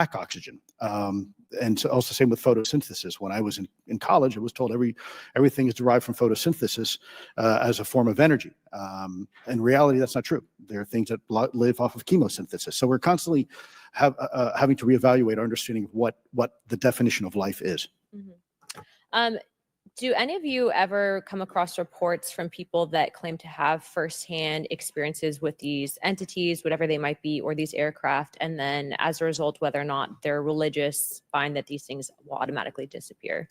oxygen. And so also same with photosynthesis. When I was in college, I was told everything is derived from photosynthesis as a form of energy. In reality, that's not true. There are things that live off of chemosynthesis. So we're constantly having to reevaluate our understanding of what the definition of life is. Mm-hmm. Do any of you ever come across reports from people that claim to have firsthand experiences with these entities, whatever they might be, or these aircraft, and then as a result, whether or not they're religious, find that these things will automatically disappear?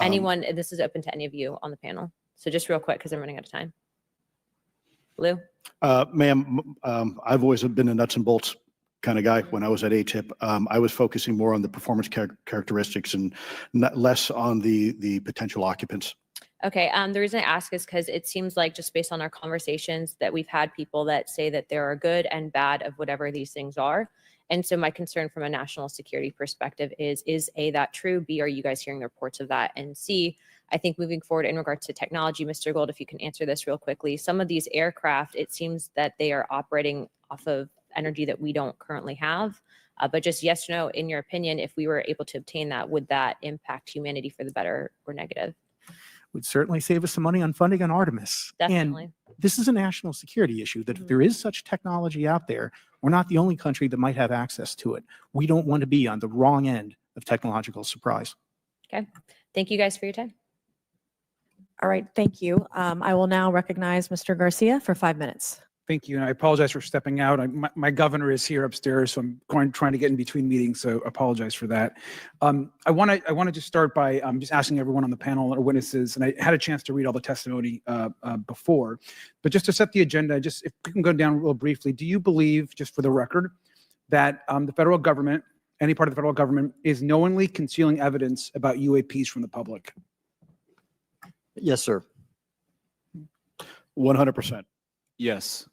Anyone, this is open to any of you on the panel. So just real quick, because I'm running out of time. Lou? Ma'am, I've always been a nuts and bolts kind of guy. When I was at ATIP, I was focusing more on the performance characteristics and less on the potential occupants. Okay, the reason I ask is because it seems like, just based on our conversations, that we've had people that say that there are good and bad of whatever these things are. And so my concern from a national security perspective is A, that true? B, are you guys hearing the reports of that? And C, I think moving forward in regards to technology, Mr. Gold, if you can answer this real quickly, some of these aircraft, it seems that they are operating off of energy that we don't currently have. But just yes or no, in your opinion, if we were able to obtain that, would that impact humanity for the better or negative? Would certainly save us some money on funding on Artemis. Definitely. And this is a national security issue, that if there is such technology out there, we're not the only country that might have access to it. We don't want to be on the wrong end of technological surprise. Okay. Thank you guys for your time. All right, thank you. I will now recognize Mr. Garcia for 5 minutes. Thank you, and I apologize for stepping out. My governor is here upstairs, so I'm trying to get in between meetings, so apologize for that. I want to just start by just asking everyone on the panel or witnesses, and I had a chance to read all the testimony before, but just to set the agenda, just if we can go down real briefly, do you believe, just for the record, that the federal government, any part of the federal government, is knowingly concealing evidence about UAPs from the public? Yes, sir. 100%. Yes.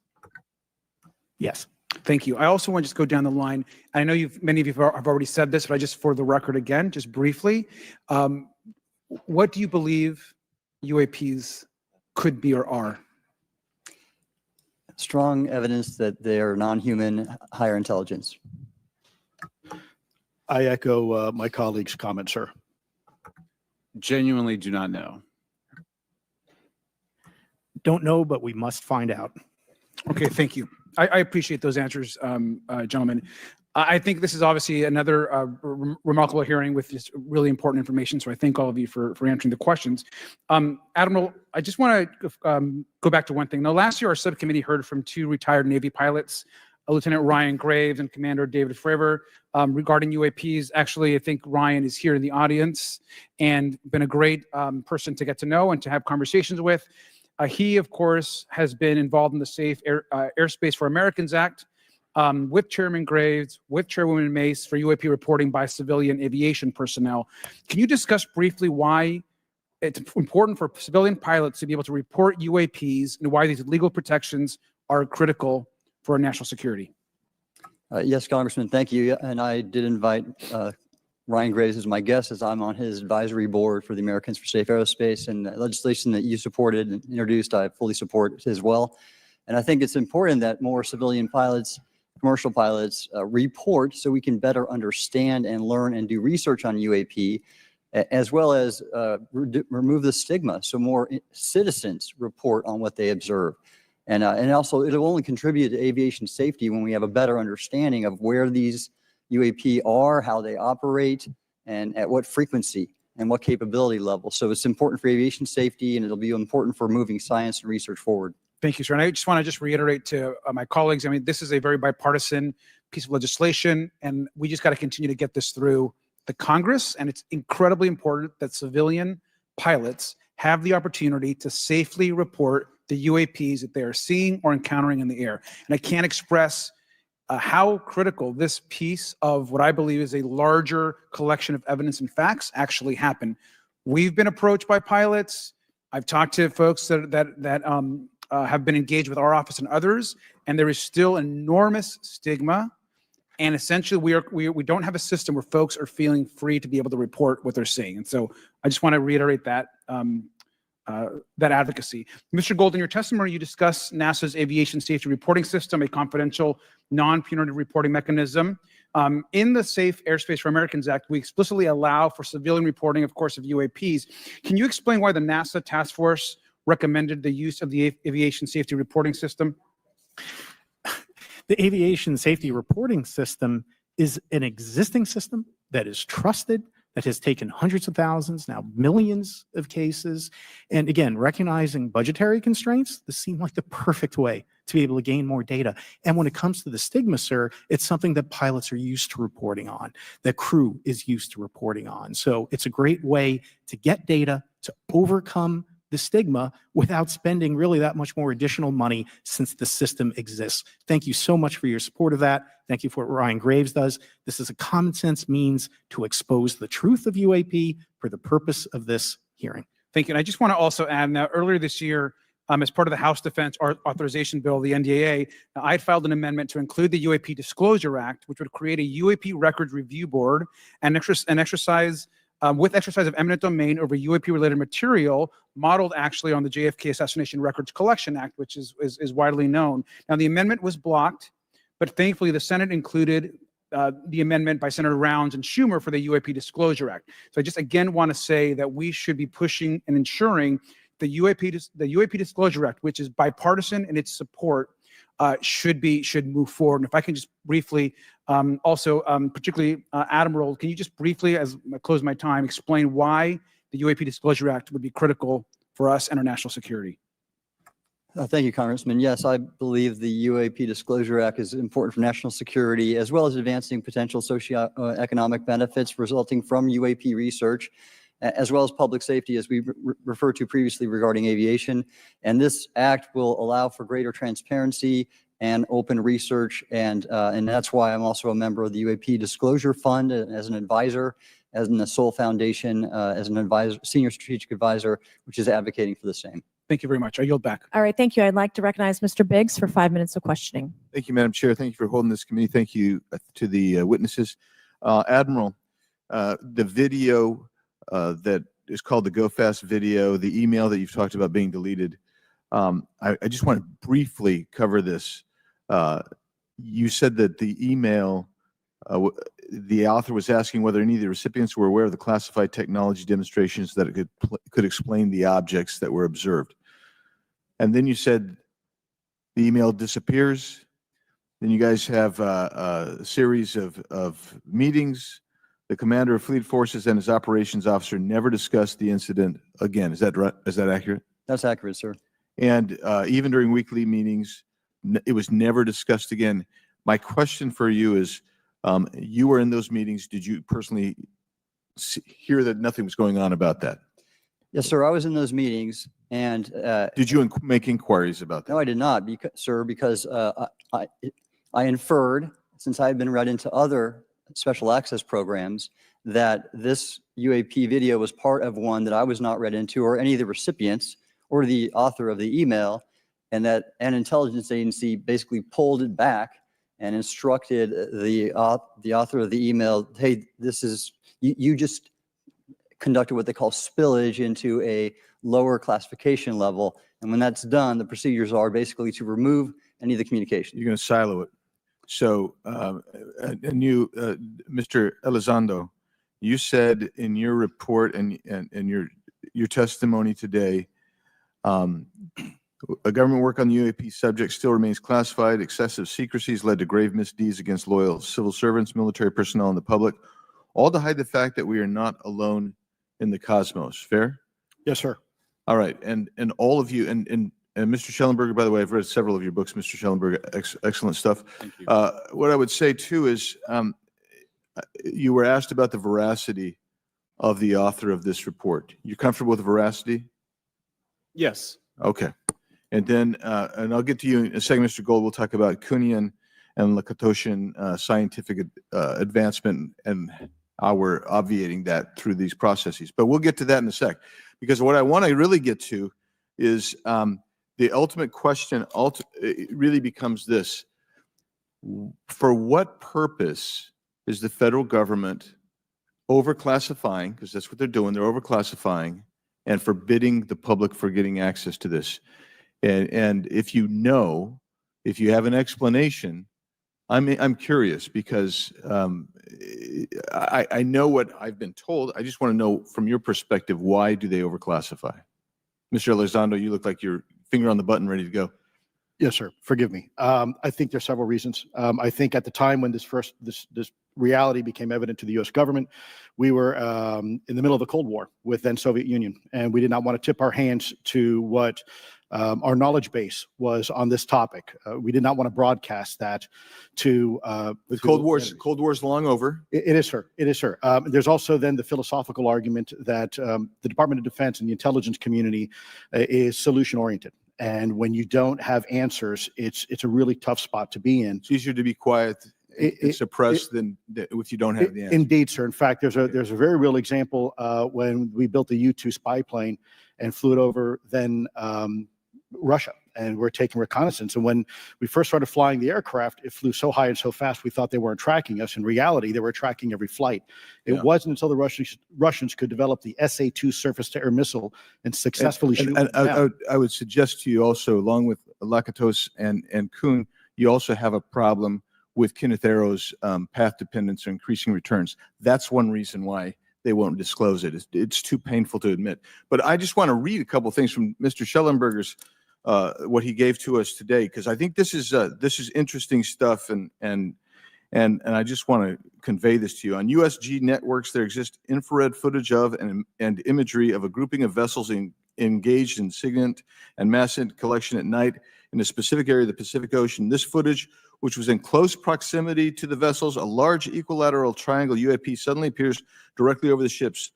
Yes. Thank you. I also want to just go down the line. I know many of you have already said this, but I just, for the record again, just briefly, what do you believe UAPs could be or are? Strong evidence that they are non-human, higher intelligence. I echo my colleague's comment, sir. Genuinely do not know. Don't know, but we must find out. Okay, thank you. I appreciate those answers, gentlemen. I think this is obviously another remarkable hearing with just really important information, so I thank all of you for answering the questions. Admiral, I just want to go back to one thing. Now, last year, our subcommittee heard from 2 retired Navy pilots, Lieutenant Ryan Graves and Commander David Fravor, regarding UAPs. Actually, I think Ryan is here in the audience and been a great person to get to know and to have conversations with. He, of course, has been involved in the Safe Airspace for Americans Act with Chairman Graves, with Chairwoman Mace for UAP reporting by civilian aviation personnel. Can you discuss briefly why it's important for civilian pilots to be able to report UAPs and why these legal protections are critical for our national security? Yes, Congressman, thank you. And I did invite Ryan Graves as my guest, as I'm on his advisory board for the Americans for Safe Aerospace, and the legislation that you supported and introduced, I fully support as well. And I think it's important that more civilian pilots, commercial pilots report so we can better understand and learn and do research on UAP, as well as remove the stigma so more citizens report on what they observe. And also, it'll only contribute to aviation safety when we have a better understanding of where these UAP are, how they operate, and at what frequency and what capability level. So it's important for aviation safety, and it'll be important for moving science and research forward. Thank you, sir. And I just want to reiterate to my colleagues, I mean, this is a very bipartisan piece of legislation, and we just got to continue to get this through the Congress. And it's incredibly important that civilian pilots have the opportunity to safely report the UAPs that they are seeing or encountering in the air. And I can't express how critical this piece of what I believe is a larger collection of evidence and facts actually happen. We've been approached by pilots. I've talked to folks that have been engaged with our office and others, and there is still enormous stigma. And essentially, we don't have a system where folks are feeling free to be able to report what they're seeing. And so I just want to reiterate that that advocacy. Mr. Gold, in your testimony, you discussed NASA's aviation safety reporting system, a confidential, non-punitive reporting mechanism In the Safe Airspace for Americans Act, we explicitly allow for civilian reporting, of course, of UAPs. Can you explain why the NASA task force recommended the use of the aviation safety reporting system? The aviation safety reporting system is an existing system that is trusted, that has taken hundreds of thousands, now millions of cases. And again, recognizing budgetary constraints, this seemed like the perfect way to be able to gain more data. And when it comes to the stigma, sir, it's something that pilots are used to reporting on, that crew is used to reporting on. So it's a great way to get data, to overcome the stigma without spending really that much more additional money since the system exists. Thank you so much for your support of that. Thank you for what Ryan Graves does. This is a common sense means to expose the truth of UAP for the purpose of this hearing. Thank you. And I just want to also add, now earlier this year, as part of the House Defense Authorization Bill, the NDAA, I had filed an amendment to include the UAP Disclosure Act, which would create a UAP records review board and exercise with exercise of eminent domain over UAP-related material, modeled actually on the JFK Assassination Records Collection Act, which is widely known. Now, the amendment was blocked, but thankfully the Senate included the amendment by Senator Rounds and Schumer for the UAP Disclosure Act. So I just again want to say that we should be pushing and ensuring the UAP Disclosure Act, which is bipartisan in its support, should move forward. And if I can just briefly, particularly Admiral, can you just briefly, as I close my time, explain why the UAP Disclosure Act would be critical for us and our national security? Thank you, Congressman. Yes, I believe the UAP Disclosure Act is important for national security, as well as advancing potential socioeconomic benefits resulting from UAP research, as well as public safety, as we referred to previously regarding aviation. And this act will allow for greater transparency and open research. And that's why I'm also a member of the UAP Disclosure Fund as an advisor, as in the Sol Foundation, as an advisor, senior strategic advisor, which is advocating for the same. Thank you very much. I yield back. All right, thank you. I'd like to recognize Mr. Biggs for 5 minutes of questioning. Thank you, Madam Chair. Thank you for holding this committee. Thank you to the witnesses. Admiral, the video that is called the Go Fast video, the email that you've talked about being deleted, I just want to briefly cover this. You said that the email, the author was asking whether any of the recipients were aware of the classified technology demonstrations that it could explain the objects that were observed. And then you said the email disappears. Then you guys have a series of meetings. The commander of fleet forces and his operations officer never discussed the incident again. Is that right? Is that accurate? That's accurate, sir. And even during weekly meetings, it was never discussed again. My question for you is, you were in those meetings. Did you personally hear that nothing was going on about that? Yes, sir. I was in those meetings, and Did you make inquiries about that? no, I did not, sir, because I inferred, since I had been read into other special access programs, that this UAP video was part of one that I was not read into, or any of the recipients, or the author of the email, and that an intelligence agency basically pulled it back and instructed the author of the email, hey, this is, you just conducted what they call spillage into a lower classification level. And when that's done, the procedures are basically to remove any of the communication. You're going to silo it. So, and you, Mr. Elizondo, you said in your report and your testimony today, a government work on the UAP subject still remains classified. Excessive secrecies led to grave misdeeds against loyal civil servants, military personnel, and the public, all to hide the fact that we are not alone in the cosmos. Fair? Yes, sir. All right. And all of you, and Mr. Schellenberger, by the way, I've read several of your books, Mr. Schellenberger, excellent stuff. Thank you. What I would say too is, you were asked about the veracity of the author of this report. You're comfortable with the veracity? Yes. Okay. And then, and I'll get to you in a second, Mr. Gold. We'll talk about Kuhnian and Lakatoshian scientific advancement and how we're obviating that through these processes. But we'll get to that in a sec, because what I want to really get to is the ultimate question it really becomes this: for what purpose is the federal government overclassifying, because that's what they're doing, they're overclassifying and forbidding the public for getting access to this? And if you know, if you have an explanation, I'm curious because I know what I've been told. I just want to know from your perspective, why do they overclassify? Mr. Elizondo, you look like your finger on the button, ready to go. Yes, sir. Forgive me. I think there's several reasons. I think at the time when this reality became evident to the U.S. government, we were in the middle of the Cold War with then Soviet Union, and we did not want to tip our hands to what our knowledge base was on this topic. We did not want to broadcast that to The Cold War's long over. It is, sir. It is, sir. There's also then the philosophical argument that the Department of Defense and the intelligence community is solution oriented. And when you don't have answers, it's a really tough spot to be in. It's easier to be quiet and suppressed than if you don't have the answer. Indeed, sir. In fact, there's a very real example when we built the U-2 spy plane and flew it over then Russia, and we're taking reconnaissance. And when we first started flying the aircraft, it flew so high and so fast, we thought they weren't tracking us. In reality, they were tracking every flight. It wasn't until the Russians could develop the SA-2 surface-to-air missile and successfully shoot them down. I would suggest to you also, along with Lakatos and Kuhn, you also have a problem with Kenneth Arrow's path dependence or increasing returns. That's one reason why they won't disclose it. It's too painful to admit. But I just want to read a couple things from Mr. Schellenberger's what he gave to us today, because I think this is interesting stuff, and I just want to convey this to you. On USG networks, there exists infrared footage of and imagery of a grouping of vessels engaged in SIGINT and mass collection at night in a specific area of the Pacific Ocean. This footage, which was in close proximity to the vessels, a large equilateral triangle UAP suddenly appears directly over the ships.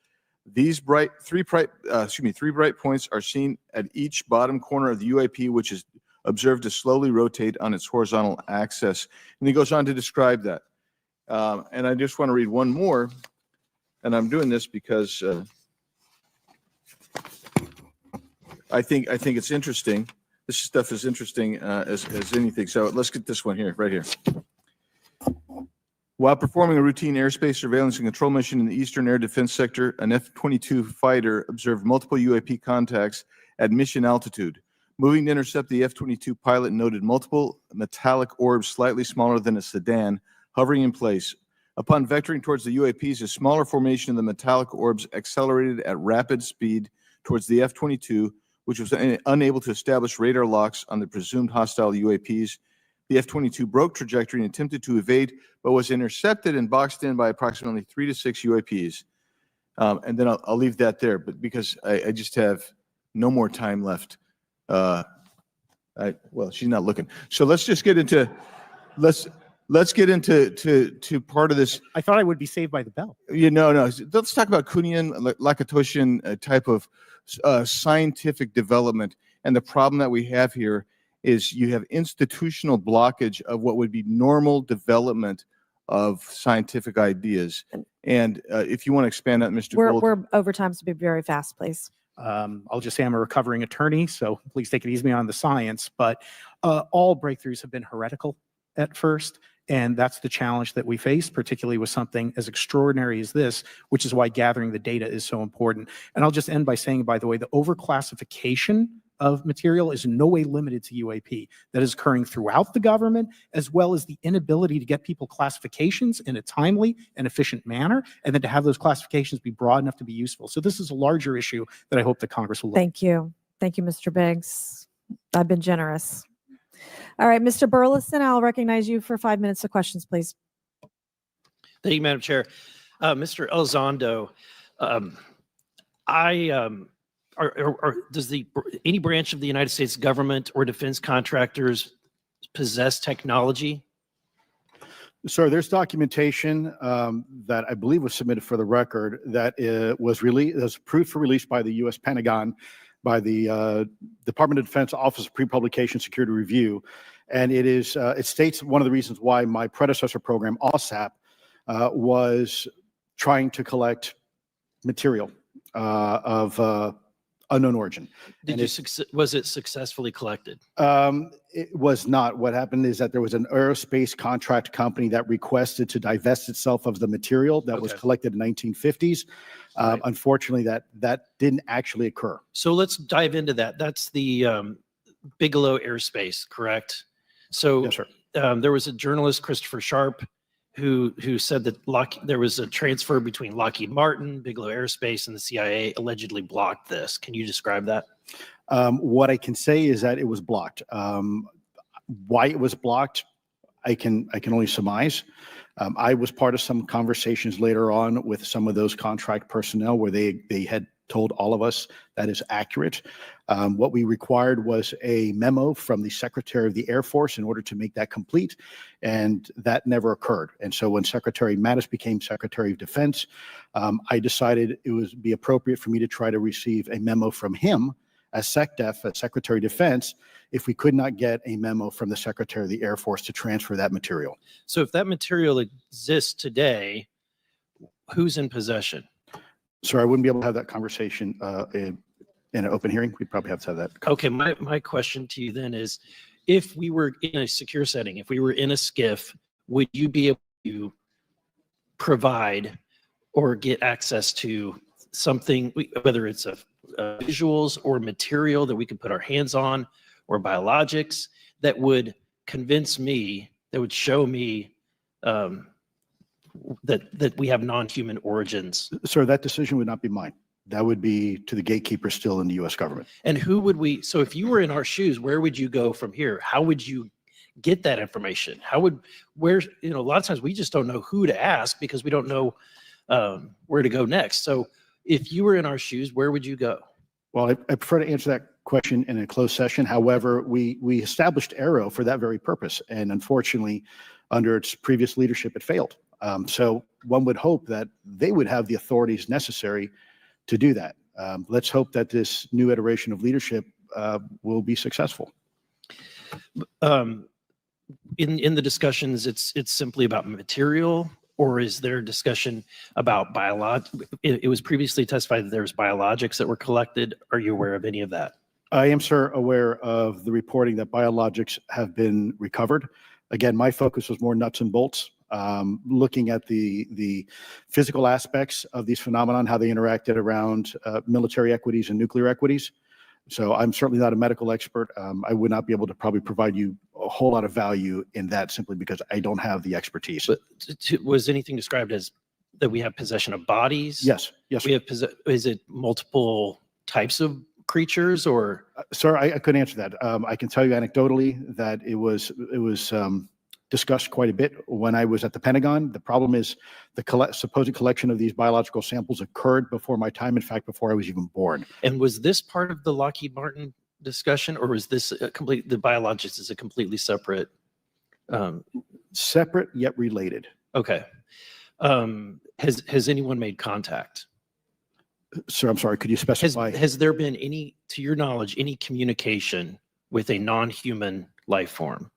These three bright points are seen at each bottom corner of the UAP, which is observed to slowly rotate on its horizontal axis. And he goes on to describe that. And I just want to read one more, and I'm doing this because I think it's interesting. This stuff is interesting as anything. So let's get this one here, right here. While performing a routine airspace surveillance and control mission in the Eastern Air Defense Sector, an F-22 fighter observed multiple UAP contacts at mission altitude. Moving to intercept, the F-22 pilot noted multiple metallic orbs slightly smaller than a sedan hovering in place. Upon vectoring towards the UAPs, a smaller formation of the metallic orbs accelerated at rapid speed towards the F-22, which was unable to establish radar locks on the presumed hostile UAPs. The F-22 broke trajectory and attempted to evade, but was intercepted and boxed in by approximately 3 to 6 UAPs. And then I'll leave that there, but because I just have no more time left. Well, she's not looking. So let's just get into let's get into part of this. I thought I would be saved by the bell. No. Let's talk about Kuhnian, Lakatoshian type of scientific development, and the problem that we have here is you have institutional blockage of what would be normal development of scientific ideas. And if you want to expand that, Mr. Gold. We're over time, so be very fast, please. I'll just say I'm a recovering attorney, so please take it easy on the science. But all breakthroughs have been heretical at first, and that's the challenge that we face, particularly with something as extraordinary as this, which is why gathering the data is so important. And I'll just end by saying, by the way, the overclassification of material is in no way limited to UAP. That is occurring throughout the government, as well as the inability to get people classifications in a timely and efficient manner, and then to have those classifications be broad enough to be useful. So this is a larger issue that I hope that Congress will look at. Thank you. Thank you, Mr. Biggs. I've been generous. All right, Mr. Burleson, I'll recognize you for 5 minutes of questions, please. Thank you, Madam Chair. Mr. Elizondo, does any branch of the United States government or defense contractors possess technology? Sir, there's documentation that I believe was submitted for the record that was approved for release by the U.S. Pentagon, by the Department of Defense Office of Pre-Publication Security Review, and it states one of the reasons why my predecessor program, OSAP, was trying to collect material of unknown origin. Was it successfully collected? It was not. What happened is that there was an aerospace contract company that requested to divest itself of the material that was collected in the 1950s. Right. Unfortunately, that didn't actually occur. So let's dive into that. That's the Bigelow Airspace, correct? So yes, sir. there was a journalist, Christopher Sharp, who said that there was a transfer between Lockheed Martin, Bigelow Aerospace, and the CIA allegedly blocked this. Can you describe that? What I can say is that it was blocked. Why it was blocked, I can only surmise. I was part of some conversations later on with some of those contract personnel where they had told all of us that is accurate. What we required was a memo from the Secretary of the Air Force in order to make that complete, and that never occurred. And so when Secretary Mattis became Secretary of Defense, I decided it would be appropriate for me to try to receive a memo from him as SecDef, as Secretary of Defense, if we could not get a memo from the Secretary of the Air Force to transfer that material. So if that material exists today, who's in possession? Sir, I wouldn't be able to have that conversation in an open hearing. We'd probably have to have that. Okay, my question to you then is, if we were in a secure setting, if we were in a SCIF, would you be able to provide or get access to something, whether it's a visuals or material that we could put our hands on, or biologics that would convince me, that would show me that we have non-human origins? Sir, that decision would not be mine. That would be to the gatekeeper still in the U.S. government. And who would we, so if you were in our shoes, where would you go from here? How would you get that information? A lot of times we just don't know who to ask because we don't know where to go next. So if you were in our shoes, where would you go? Well, I prefer to answer that question in a closed session. However, we established Aero for that very purpose. And unfortunately, under its previous leadership, it failed. So one would hope that they would have the authorities necessary to do that. Let's hope that this new iteration of leadership will be successful. In the discussions, it's simply about material, or is there discussion about it was previously testified that there's biologics that were collected. Are you aware of any of that? I am, sir, aware of the reporting that biologics have been recovered. Again, my focus was more nuts and bolts, looking at the physical aspects of these phenomenon, how they interacted around military equities and nuclear equities. So I'm certainly not a medical expert. I would not be able to probably provide you a whole lot of value in that simply because I don't have the expertise. But was anything described as that we have possession of bodies? Yes, yes. We have is it multiple types of creatures, or? Sir, I couldn't answer that. I can tell you anecdotally that it was discussed quite a bit when I was at the Pentagon. The problem is the supposed collection of these biological samples occurred before my time, in fact, before I was even born. And was this part of the Lockheed Martin discussion, or is this the biologics is a completely separate? Separate yet related. Okay. Has anyone made contact? Sir, I'm sorry, could you specify? Has there been any, to your knowledge, any communication with a non-human life form?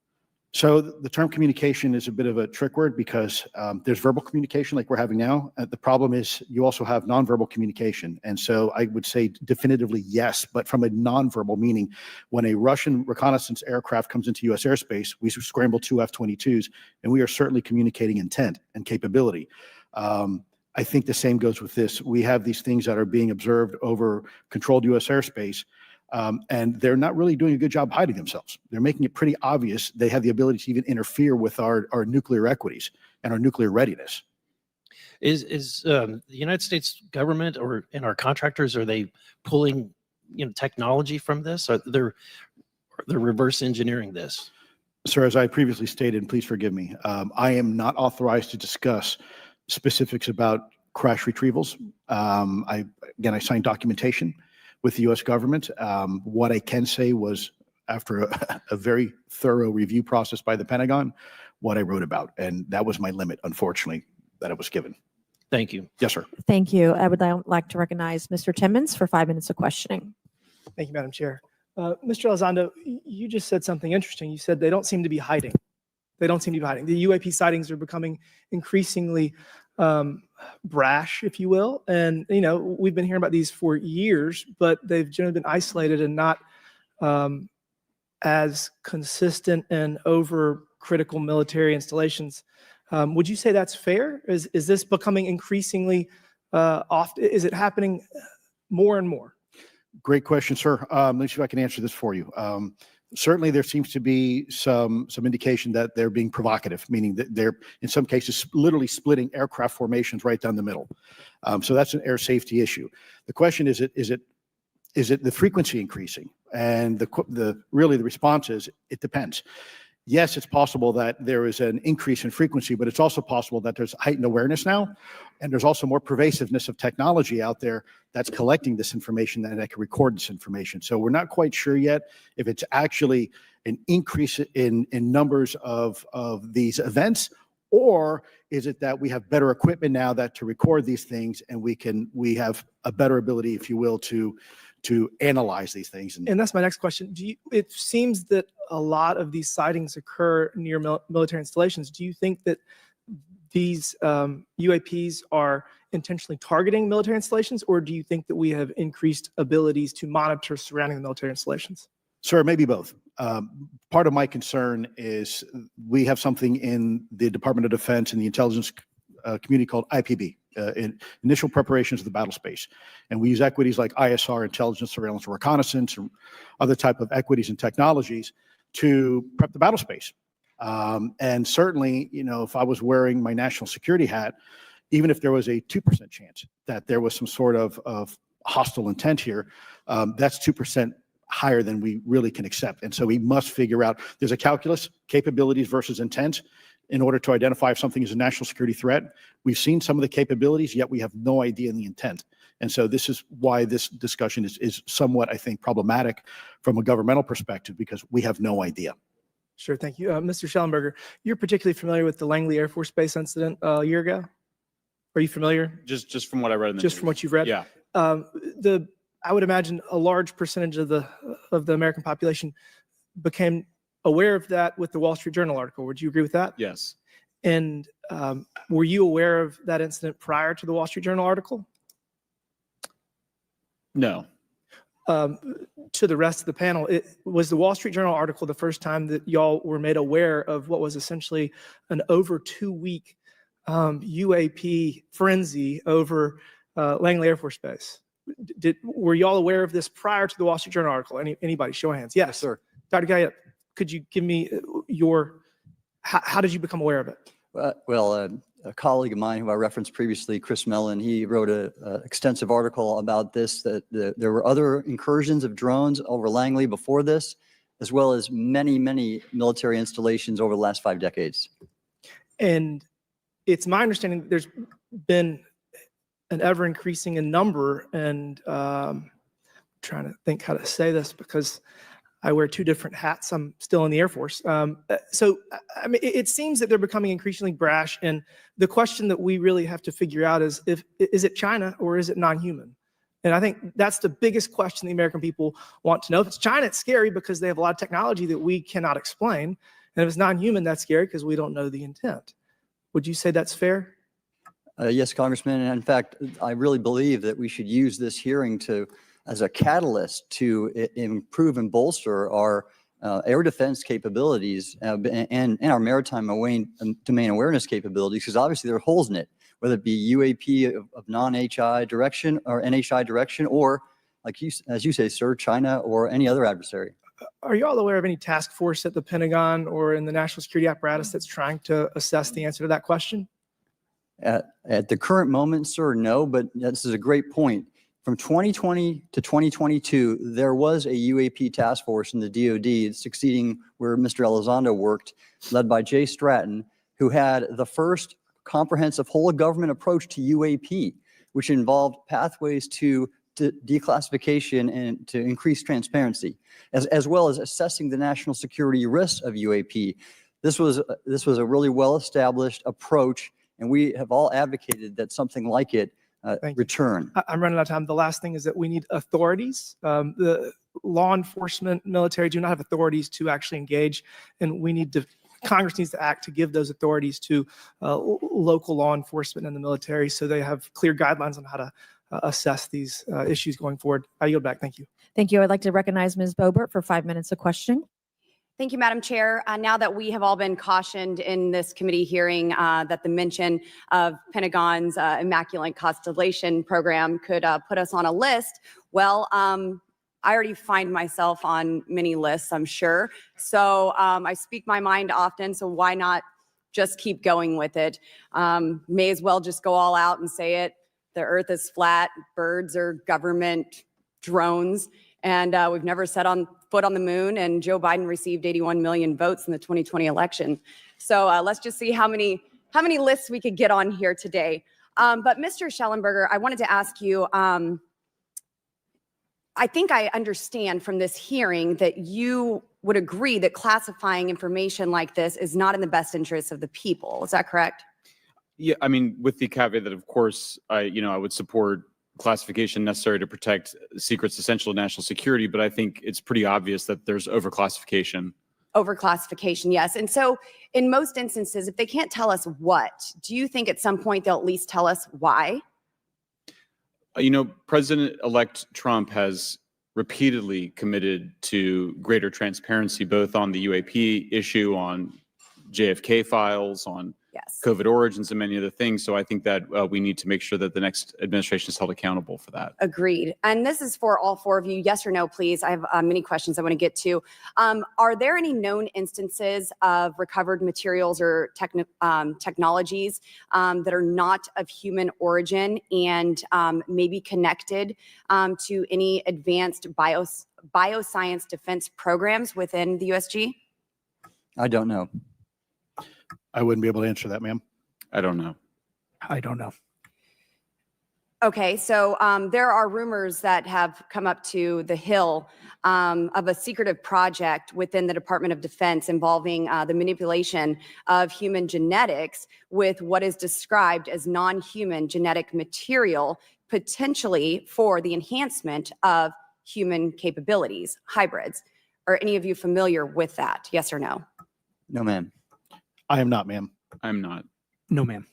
So the term communication is a bit of a trick word because there's verbal communication like we're having now. The problem is you also have nonverbal communication. And so I would say definitively yes, but from a nonverbal meaning, when a Russian reconnaissance aircraft comes into U.S. airspace, we scramble 2 F-22s, and we are certainly communicating intent and capability. I think the same goes with this. We have these things that are being observed over controlled U.S. airspace. And they're not really doing a good job hiding themselves. They're making it pretty obvious they have the ability to even interfere with our nuclear equities and our nuclear readiness. Is the United States government and our contractors, are they pulling technology from this? Or they're reverse engineering this? Sir, as I previously stated, and please forgive me, I am not authorized to discuss specifics about crash retrievals. I signed documentation with the U.S. government. What I can say was, after a very thorough review process by the Pentagon, what I wrote about. And that was my limit, unfortunately, that I was given. Thank you. Yes, sir. Thank you. I would now like to recognize Mr. Timmons for 5 minutes of questioning. Thank you, Madam Chair. Mr. Elizondo, you just said something interesting. You said they don't seem to be hiding. They don't seem to be hiding. The UAP sightings are becoming increasingly brash, if you will. And, we've been hearing about these for years, but they've generally been isolated and not as consistent and over critical military installations. Would you say that's fair? Is this becoming increasingly often? Is it happening more and more? Great question, sir. Let me see if I can answer this for you. Certainly, there seems to be some indication that they're being provocative, meaning that they're in some cases literally splitting aircraft formations right down the middle. So that's an air safety issue. The question is it the frequency increasing? And the response is it depends. Yes, it's possible that there is an increase in frequency, but it's also possible that there's heightened awareness now, and there's also more pervasiveness of technology out there that's collecting this information and that can record this information. So we're not quite sure yet if it's actually an increase in numbers of these events, or is it that we have better equipment now that to record these things, and we have a better ability, if you will, to analyze these things. And that's my next question. It seems that a lot of these sightings occur near military installations. Do you think that these UAPs are intentionally targeting military installations, or do you think that we have increased abilities to monitor surrounding the military installations? Sir, maybe both. Part of my concern is we have something in the Department of Defense and the intelligence community called IPB, initial preparations of the battle space. And we use equities like ISR, intelligence, surveillance, and reconnaissance, and other type of equities and technologies to prep the battle space. And certainly, if I was wearing my national security hat, even if there was a 2% chance that there was some sort of hostile intent here, that's 2% higher than we really can accept. And so we must figure out, there's a calculus, capabilities versus intent, in order to identify if something is a national security threat. We've seen some of the capabilities, yet we have no idea in the intent. And so this is why this discussion is somewhat, I think, problematic from a governmental perspective, because we have no idea. Sure, thank you. Mr. Schellenberger, you're particularly familiar with the Langley Air Force Base incident a year ago? Are you familiar? Just from what I read in the Just news. from what you've read? Yeah. I would imagine a large percentage of the American population became aware of that with the Wall Street Journal article. Would you agree with that? Yes. And were you aware of that incident prior to the Wall Street Journal article? No. To the rest of the panel, was the Wall Street Journal article the first time that y'all were made aware of what was essentially an over 2-week UAP frenzy over Langley Air Force Base? Were y'all aware of this prior to the Wall Street Journal article? Anybody? Show of hands. Yes, sir. Dr. Guyette, could you give me how did you become aware of it? A colleague of mine who I referenced previously, Chris Mellon, he wrote an extensive article about this, that there were other incursions of drones over Langley before this, as well as many, many military installations over the last 5 decades. And it's my understanding that there's been an ever increasing in number, and I'm trying to think how to say this because I wear 2 different hats. I'm still in the Air Force. So, I mean, it seems that they're becoming increasingly brash. And the question that we really have to figure out is is it China or is it non-human? And I think that's the biggest question the American people want to know. If it's China, it's scary because they have a lot of technology that we cannot explain. And if it's non-human, that's scary because we don't know the intent. Would you say that's fair? Yes, Congressman. And in fact, I really believe that we should use this hearing as a catalyst to improve and bolster our air defense capabilities and our maritime domain awareness capabilities, because obviously there are holes in it, whether it be UAP of non-HI direction or NHI direction, or as you say, sir, China or any other adversary. Are you all aware of any task force at the Pentagon or in the national security apparatus that's trying to assess the answer to that question? At the current moment, sir, no, but this is a great point. From 2020 to 2022, there was a UAP task force in the DoD succeeding where Mr. Elizondo worked, led by Jay Stratton, who had the first comprehensive whole of government approach to UAP, which involved pathways to declassification and to increase transparency, as well as assessing the national security risks of UAP. This was a really well-established approach, and we have all advocated that something like it return. I'm running out of time. The last thing is that we need authorities. The law enforcement, military do not have authorities to actually engage, and Congress needs to act to give those authorities to local law enforcement and the military so they have clear guidelines on how to assess these issues going forward. I yield back. Thank you. Thank you. I'd like to recognize Ms. Boebert for 5 minutes of questioning. Thank you, Madam Chair. Now that we have all been cautioned in this committee hearing that the mention of Pentagon's Immaculate Constellation program could put us on a list, well, I already find myself on many lists, I'm sure. So I speak my mind often, so why not just keep going with it? May as well just go all out and say it. The earth is flat, birds are government drones, and we've never set foot on the moon, and Joe Biden received 81 million votes in the 2020 election. So let's just see how many lists we could get on here today. But Mr. Schellenberger, I wanted to ask you, I think I understand from this hearing that you would agree that classifying information like this is not in the best interest of the people. Is that correct? Yeah, I mean, with the caveat that, of course, I would support classification necessary to protect secrets essential to national security, but I think it's pretty obvious that there's overclassification. Overclassification, yes. And so in most instances, if they can't tell us what, do you think at some point they'll at least tell us why? President-elect Trump has repeatedly committed to greater transparency, both on the UAP issue, on JFK files, on Yes. COVID origins, and many other things. So I think that we need to make sure that the next administration is held accountable for that. Agreed. And this is for all four of you. Yes or no, please. I have many questions I want to get to. Are there any known instances of recovered materials or technologies that are not of human origin and maybe connected to any advanced bioscience defense programs within the USG? I don't know. I wouldn't be able to answer that, ma'am. I don't know. I don't know. Okay, so there are rumors that have come up to the Hill of a secretive project within the Department of Defense involving the manipulation of human genetics with what is described as non-human genetic material, potentially for the enhancement of human capabilities, hybrids. Are any of you familiar with that? Yes or no? No, ma'am. I am not, ma'am. I'm not. No, ma'am.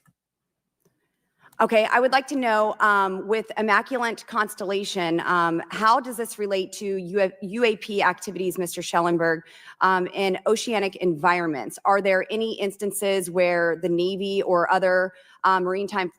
Okay, I would like to know, with Immaculate Constellation, how does this relate to UAP activities, Mr. Schellenberg, in oceanic environments? Are there any instances where the Navy or other maritime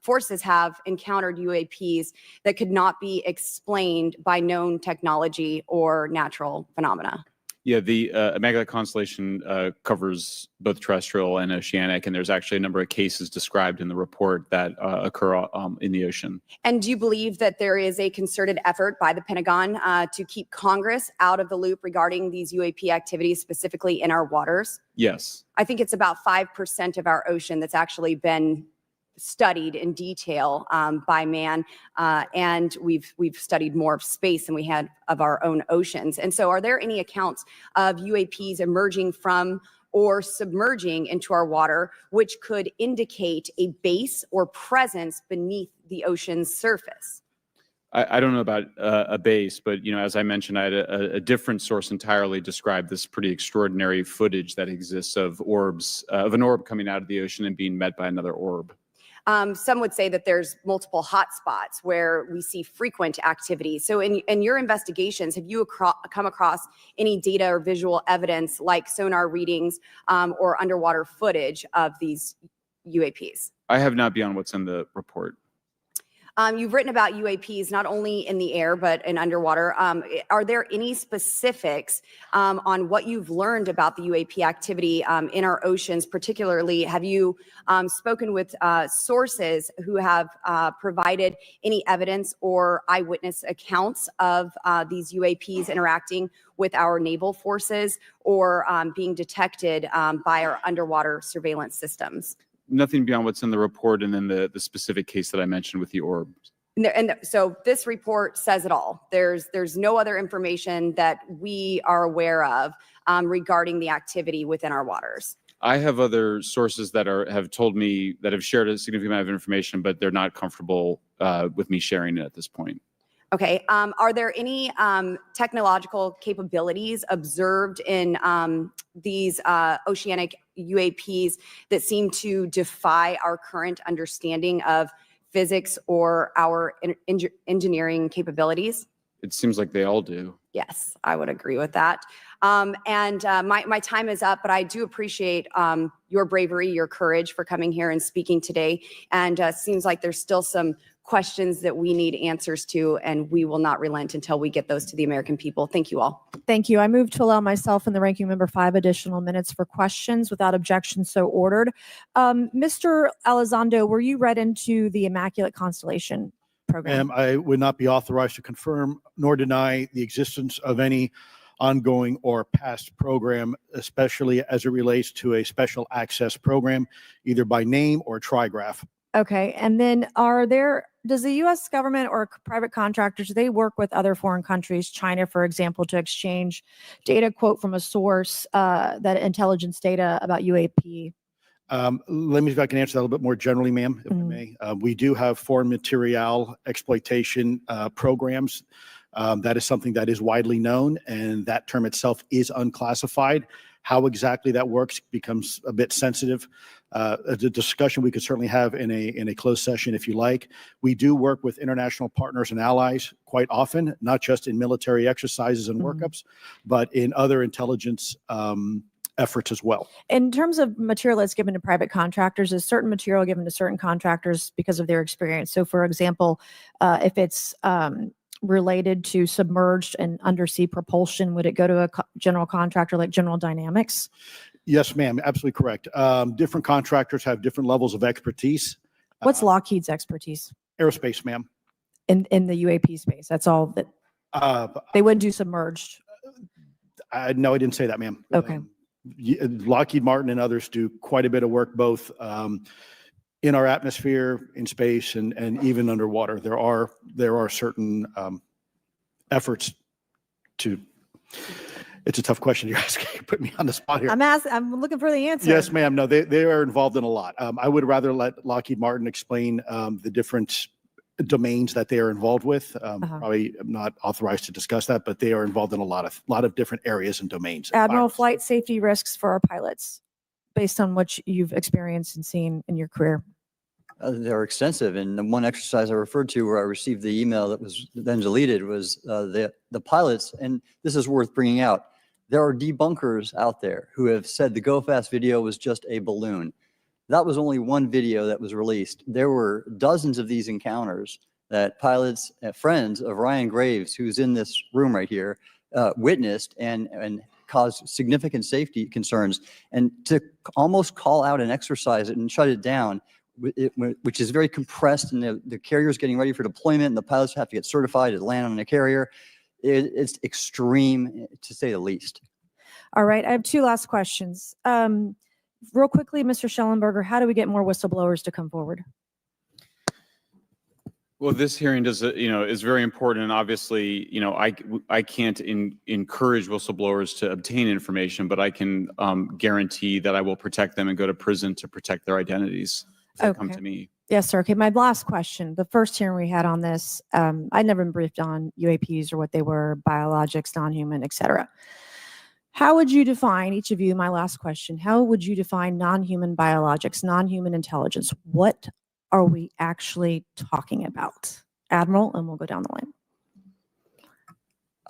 forces have encountered UAPs that could not be explained by known technology or natural phenomena? Yeah, the Immaculate Constellation covers both terrestrial and oceanic, and there's actually a number of cases described in the report that occur in the ocean. And do you believe that there is a concerted effort by the Pentagon to keep Congress out of the loop regarding these UAP activities, specifically in our waters? Yes. I think it's about 5% of our ocean that's actually been studied in detail by man, and we've studied more of space than we had of our own oceans. And so are there any accounts of UAPs emerging from or submerging into our water, which could indicate a base or presence beneath the ocean's surface? I don't know about a base, but as I mentioned, I had a different source entirely describe this pretty extraordinary footage that exists of orbs, of an orb coming out of the ocean and being met by another orb. Some would say that there's multiple hotspots where we see frequent activity. So in your investigations, have you come across any data or visual evidence like sonar readings or underwater footage of these UAPs? I have not beyond what's in the report. You've written about UAPs not only in the air, but in underwater. Are there any specifics on what you've learned about the UAP activity in our oceans? Particularly, have you spoken with sources who have provided any evidence or eyewitness accounts of these UAPs interacting with our naval forces or being detected by our underwater surveillance systems? Nothing beyond what's in the report and then the specific case that I mentioned with the orb. So this report says it all. There's no other information that we are aware of regarding the activity within our waters. I have other sources that have told me that have shared a significant amount of information, but they're not comfortable with me sharing it at this point. Okay. Are there any technological capabilities observed in these oceanic UAPs that seem to defy our current understanding of physics or our engineering capabilities? It seems like they all do. Yes, I would agree with that. My time is up, but I do appreciate your bravery, your courage for coming here and speaking today. And seems like there's still some questions that we need answers to, and we will not relent until we get those to the American people. Thank you all. Thank you. I move to allow myself and the ranking member 5 additional minutes for questions without objection, so ordered. Mr. Elizondo, were you read into the Immaculate Constellation program? Ma'am, I would not be authorized to confirm nor deny the existence of any ongoing or past program, especially as it relates to a special access program, either by name or trigraph. Okay. And then does the U.S. government or private contractors, do they work with other foreign countries, China, for example, to exchange data, quote, from a source, that intelligence data about UAP? Let me, if I can answer that a little bit more generally, ma'am, if I may. We do have foreign material exploitation programs. That is something that is widely known, and that term itself is unclassified. How exactly that works becomes a bit sensitive. A discussion we could certainly have in a closed session if you like. We do work with international partners and allies quite often, not just in military exercises and workups, but in other intelligence efforts as well. In terms of material that's given to private contractors, is certain material given to certain contractors because of their experience? So for example, if it's related to submerged and undersea propulsion, would it go to a general contractor like General Dynamics? Yes, ma'am, absolutely correct. Different contractors have different levels of expertise. What's Lockheed's expertise Aerospace, ma'am. in the UAP space? That's all that they wouldn't do submerged. No, I didn't say that, ma'am. Okay. Lockheed Martin and others do quite a bit of work, both in our atmosphere, in space, and even underwater. There are certain efforts to. It's a tough question you're asking. You put me on the spot here. I'm looking for the answer. Yes, ma'am. No, they are involved in a lot. I would rather let Lockheed Martin explain the different domains that they are involved with. Probably am not authorized to discuss that, but they are involved in a lot of different areas and domains. Admiral, flight safety risks for our pilots, based on what you've experienced and seen in your career. They're extensive. And the one exercise I referred to where I received the email that was then deleted was the pilots. And this is worth bringing out. There are debunkers out there who have said the Go Fast video was just a balloon. That was only one video that was released. There were dozens of these encounters that pilots, friends of Ryan Graves, who's in this room right here, witnessed and caused significant safety concerns. And to almost call out and exercise it and shut it down, which is very compressed, and the carrier's getting ready for deployment, and the pilots have to get certified to land on a carrier. It's extreme, to say the least. All right, I have two last questions. Real quickly, Mr. Schellenberger, how do we get more whistleblowers to come forward? Well, this hearing is very important, and obviously, I can't encourage whistleblowers to obtain information, but I can guarantee that I will protect them and go to prison to protect their identities if they come to me. Yes, sir. Okay, my last question. The first hearing we had on this, I'd never been briefed on UAPs or what they were, biologics, non-human, et cetera. How would you define, each of you, my last question, how would you define non-human biologics, non-human intelligence? What are we actually talking about? Admiral, and we'll go down the line.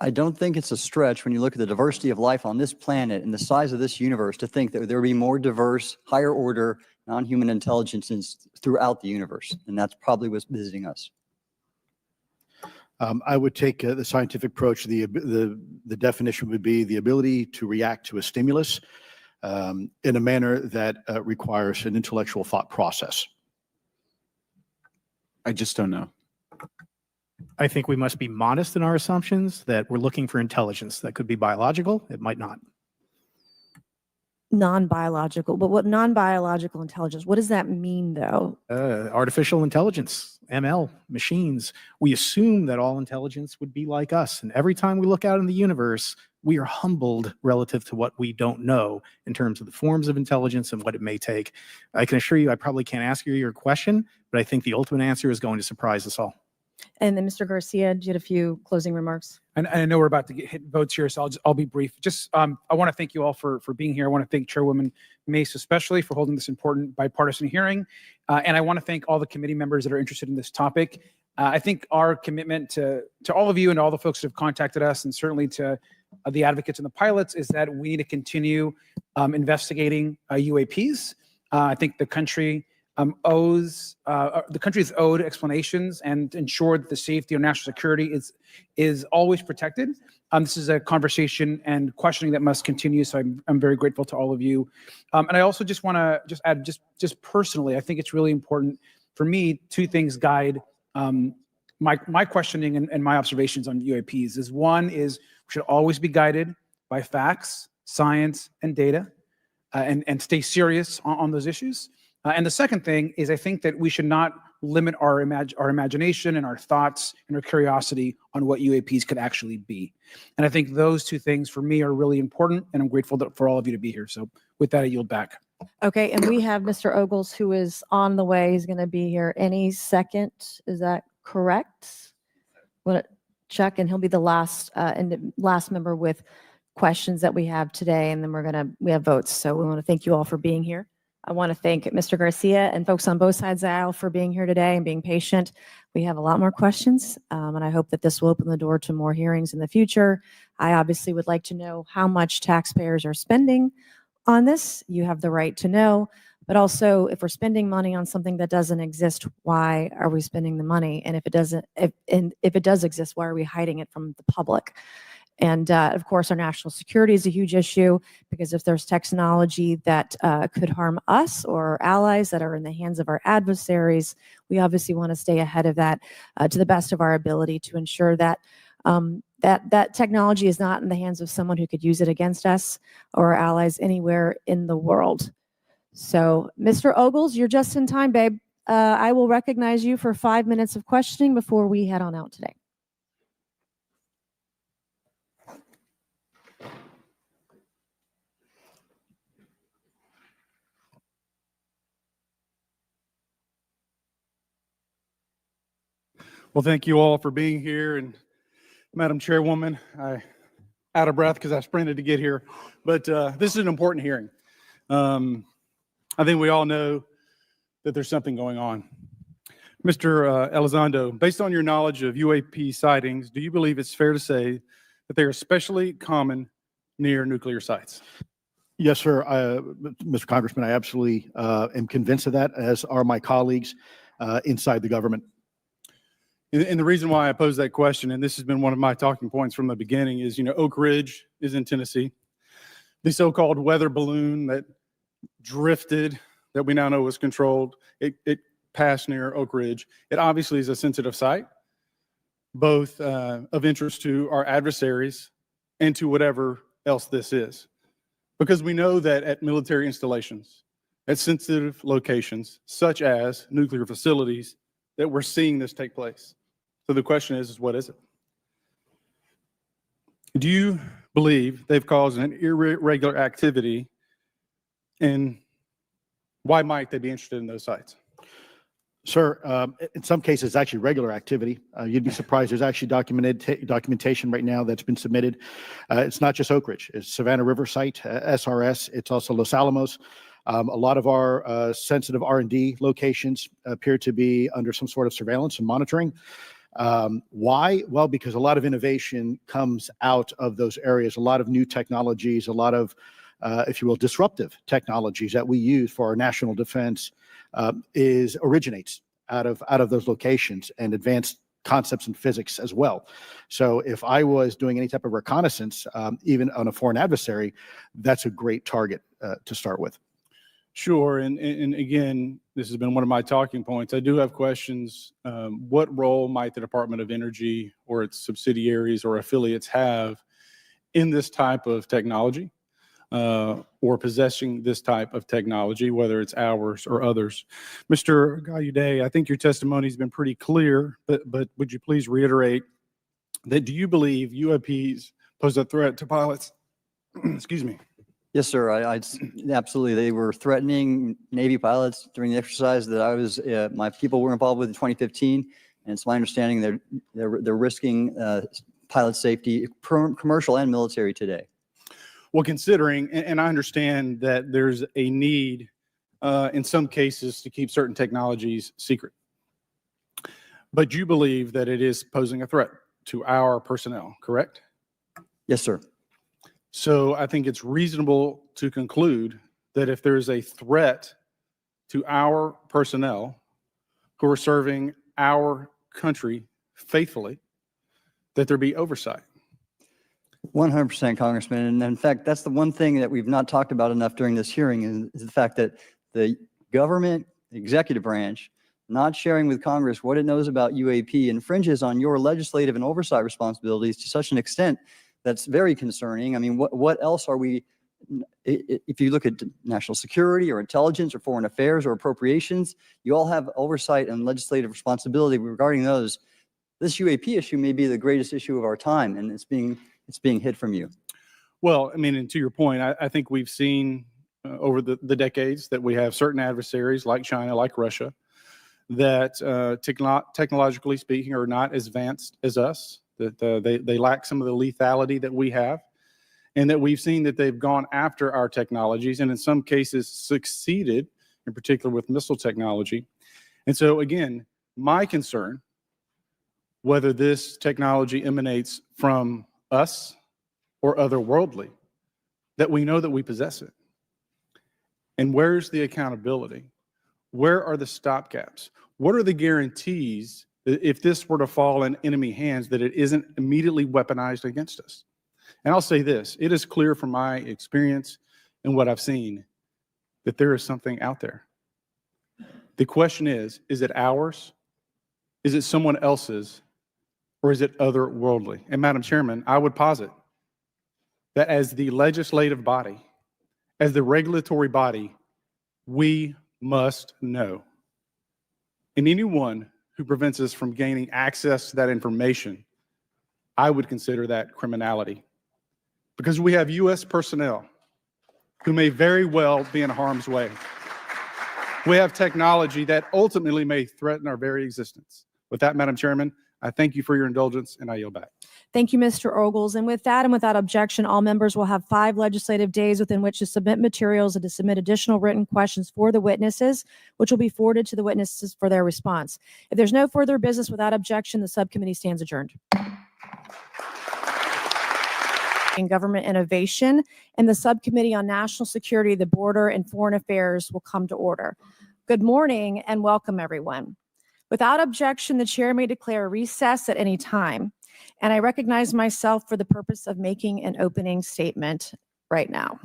I don't think it's a stretch when you look at the diversity of life on this planet and the size of this universe to think that there would be more diverse, higher order, non-human intelligences throughout the universe. And that's probably what's visiting us. I would take the scientific approach. The definition would be the ability to react to a stimulus in a manner that requires an intellectual thought process. I just don't know. I think we must be modest in our assumptions that we're looking for intelligence. That could be biological. It might not. Non-biological, but what non-biological intelligence, what does that mean though? Artificial intelligence, ML, machines. We assume that all intelligence would be like us. And every time we look out in the universe, we are humbled relative to what we don't know in terms of the forms of intelligence and what it may take. I can assure you, I probably can't ask you your question, but I think the ultimate answer is going to surprise us all. And then Mr. Garcia, you had a few closing hremarks. And I know we're about to hit votes here, so I'll be brief. Just I want to thank you all for being here. I want to thank Chairwoman Mace especially for holding this important bipartisan hearing. And I want to thank all the committee members that are interested in this topic. I think our commitment to all of you and all the folks who have contacted us, and certainly to the advocates and the pilots, is that we need to continue investigating UAPs. I think the country is owed explanations and ensure that the safety of national security is always protected. This is a conversation and questioning that must continue. So I'm very grateful to all of you. And I also just want to add, just personally, I think it's really important for me. Two things guide my questioning and my observations on UAPs. One is we should always be guided by facts, science, and data, and stay serious on those issues. And the second thing is, I think that we should not limit our imagination and our thoughts and our curiosity on what UAPs could actually be. And I think those two things for me are really important, and I'm grateful for all of you to be here. So with that, I yield back. Okay, and we have Mr. Ogles, who is on the way. He's going to be here any second. Is that correct? Want to check, and he'll be the last member with questions that we have today, and then we have votes. So we want to thank you all for being here. I want to thank Mr. Garcia and folks on both sides of the aisle for being here today and being patient. We have a lot more questions, and I hope that this will open the door to more hearings in the future. I obviously would like to know how much taxpayers are spending on this. You have the right to know, but also if we're spending money on something that doesn't exist, why are we spending the money? And if it does exist, why are we hiding it from the public? And of course, our national security is a huge issue, because if there's technology that could harm us or our allies that are in the hands of our adversaries, we obviously want to stay ahead of that to the best of our ability to ensure that that technology is not in the hands of someone who could use it against us or our allies anywhere in the world. So, Mr. Ogles, you're just in time, babe. I will recognize you for 5 minutes of questioning before we head on out today. Well, thank you all for being here. And Madam Chairwoman, I'm out of breath because I sprinted to get here. But this is an important hearing. I think we all know that there's something going on. Mr. Elizondo, based on your knowledge of UAP sightings, do you believe it's fair to say that they are especially common near nuclear sites? Yes, sir. Mr. Congressman, I absolutely am convinced of that, as are my colleagues inside the government. And the reason why I pose that question, and this has been one of my talking points from the beginning, is, Oak Ridge is in Tennessee. The so-called weather balloon that drifted, that we now know was controlled, it passed near Oak Ridge. It obviously is a sensitive site, both of interest to our adversaries and to whatever else this is. Because we know that at military installations, at sensitive locations, such as nuclear facilities, that we're seeing this take place. So the question is what is it? Do you believe they've caused an irregular activity, and why might they be interested in those sites? Sir, in some cases, it's actually regular activity. You'd be surprised. There's actually documentation right now that's been submitted. It's not just Oak Ridge. It's Savannah River Site, SRS. It's also Los Alamos. A lot of our sensitive R&D locations appear to be under some sort of surveillance and monitoring. Why? Well, because a lot of innovation comes out of those areas, a lot of new technologies, a lot of, if you will, disruptive technologies that we use for our national defense originates out of those locations, and advanced concepts in physics as well. So if I was doing any type of reconnaissance, even on a foreign adversary, that's a great target to start with. Sure, and again, this has been one of my talking points. I do have questions. What role might the Department of Energy or its subsidiaries or affiliates have in this type of technology, or possessing this type of technology, whether it's ours or others? Mr. Gallaudet, I think your testimony has been pretty clear, but would you please reiterate that do you believe UAPs pose a threat to pilots? Excuse me. Yes, sir. Absolutely. They were threatening Navy pilots during the exercise that I was, my people were involved with in 2015. And it's my understanding they're risking pilot safety, commercial and military today. Well, considering, and I understand that there's a need in some cases to keep certain technologies secret. But you believe that it is posing a threat to our personnel, correct? Yes, sir. So I think it's reasonable to conclude that if there is a threat to our personnel who are serving our country faithfully, that there be oversight. 100%, Congressman. And in fact, that's the one thing that we've not talked about enough during this hearing is the fact that the government executive branch not sharing with Congress what it knows about UAP infringes on your legislative and oversight responsibilities to such an extent that's very concerning. I mean, what else are we, if you look at national security or intelligence or foreign affairs or appropriations, you all have oversight and legislative responsibility regarding those. This UAP issue may be the greatest issue of our time, and it's being hid from you. Well, I mean, and to your point, I think we've seen over the decades that we have certain adversaries like China, like Russia, that technologically speaking are not as advanced as us, that they lack some of the lethality that we have, and that we've seen that they've gone after our technologies and in some cases succeeded, in particular with missile technology. And so again, my concern, whether this technology emanates from us or otherworldly, that we know that we possess it. And where's the accountability? Where are the stopgaps? What are the guarantees that if this were to fall in enemy hands, that it isn't immediately weaponized against us? And I'll say this, it is clear from my experience and what I've seen that there is something out there. The question is it ours? Is it someone else's? Or is it otherworldly? And Madam Chairman, I would posit that as the legislative body, as the regulatory body, we must know. And anyone who prevents us from gaining access to that information, I would consider that criminality. Because we have U.S. personnel who may very well be in harm's way. We have technology that ultimately may threaten our very existence. With that, Madam Chairman, I thank you for your indulgence, and I yield back. Thank you, Mr. Ogles. And with that and without objection, all members will have 5 legislative days within which to submit materials and to submit additional written questions for the witnesses, which will be forwarded to the witnesses for their response. If there's no further business without objection, the subcommittee stands adjourned. In Government Innovation and the Subcommittee on National Security, the Border, and Foreign Affairs will come to order. Good morning and welcome, everyone. Without objection, the chair may declare recess at any time, and I recognize myself for the purpose of making an opening statement right now.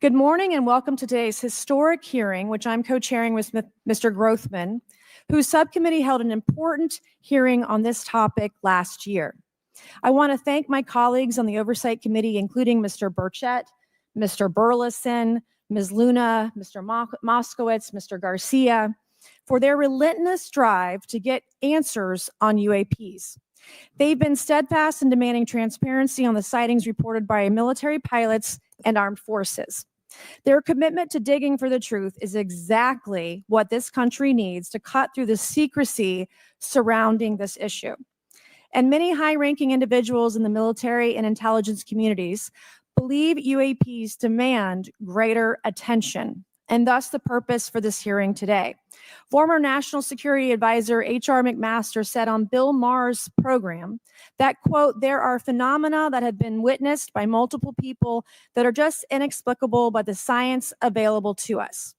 Good morning and welcome to today's historic hearing, which I'm co-chairing with Mr. Grothman, whose subcommittee held an important hearing on this topic last year. I want to thank my colleagues on the Oversight Committee, including Mr. Burchett, Mr. Burleson, Ms. Luna, Mr. Moskowitz, Mr. Garcia, for their relentless drive to get answers on UAPs. They've been steadfast in demanding transparency on the sightings reported by military pilots and armed forces. Their commitment to digging for the truth is exactly what this country needs to cut through the secrecy surrounding this issue. And many high-ranking individuals in the military and intelligence communities believe UAPs demand greater attention, and thus the purpose for this hearing today. Former National Security Advisor H.R. McMaster said on Bill Maher's program that, quote, there are phenomena that have been witnessed by multiple people that are just inexplicable by the science available to us.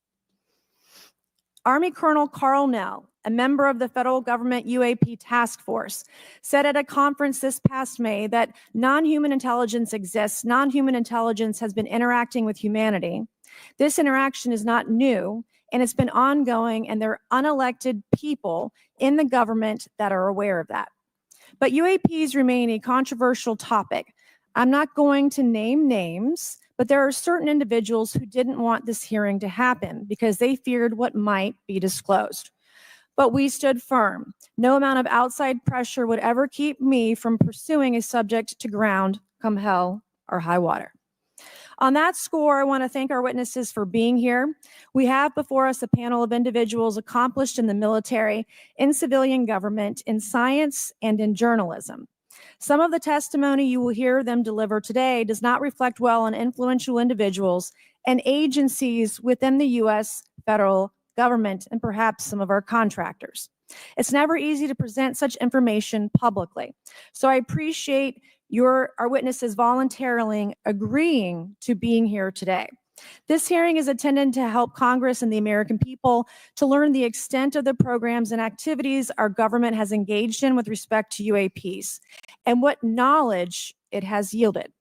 Army Colonel Carl Nell, a member of the federal government UAP task force, said at a conference this past May that non-human intelligence exists. Non-human intelligence has been interacting with humanity. This interaction is not new, and it's been ongoing, and there are unelected people in the government that are aware of that. But UAPs remain a controversial topic. I'm not going to name names, but there are certain individuals who didn't want this hearing to happen because they feared what might be disclosed. But we stood firm. No amount of outside pressure would ever keep me from pursuing a subject to ground, come hell or high water. On that score, I want to thank our witnesses for being here. We have before us a panel of individuals accomplished in the military, in civilian government, in science, and in journalism. Some of the testimony you will hear them deliver today does not reflect well on influential individuals and agencies within the U.S. federal government, and perhaps some of our contractors. It's never easy to present such information publicly. So I appreciate our witnesses voluntarily agreeing to being here today. This hearing is intended to help Congress and the American people to learn the extent of the programs and activities our government has engaged in with respect to UAPs and what knowledge it has yielded.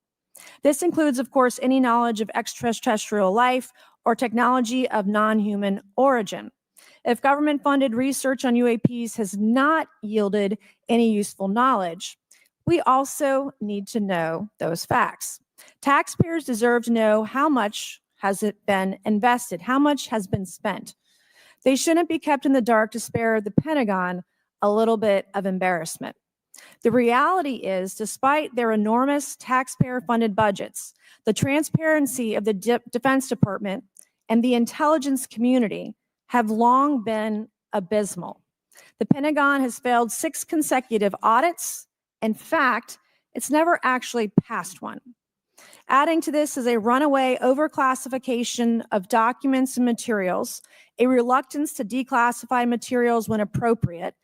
This includes, of course, any knowledge of extraterrestrial life or technology of non-human origin. If government-funded research on UAPs has not yielded any useful knowledge, we also need to know those facts. Taxpayers deserve to know how much has it been invested, how much has been spent. They shouldn't be kept in the dark to spare the Pentagon a little bit of embarrassment. The reality is, despite their enormous taxpayer-funded budgets, the transparency of the Defense Department and the intelligence community have long been abysmal. The Pentagon has failed 6 consecutive audits. In fact, it's never actually passed one. Adding to this is a runaway overclassification of documents and materials, a reluctance to declassify materials when appropriate,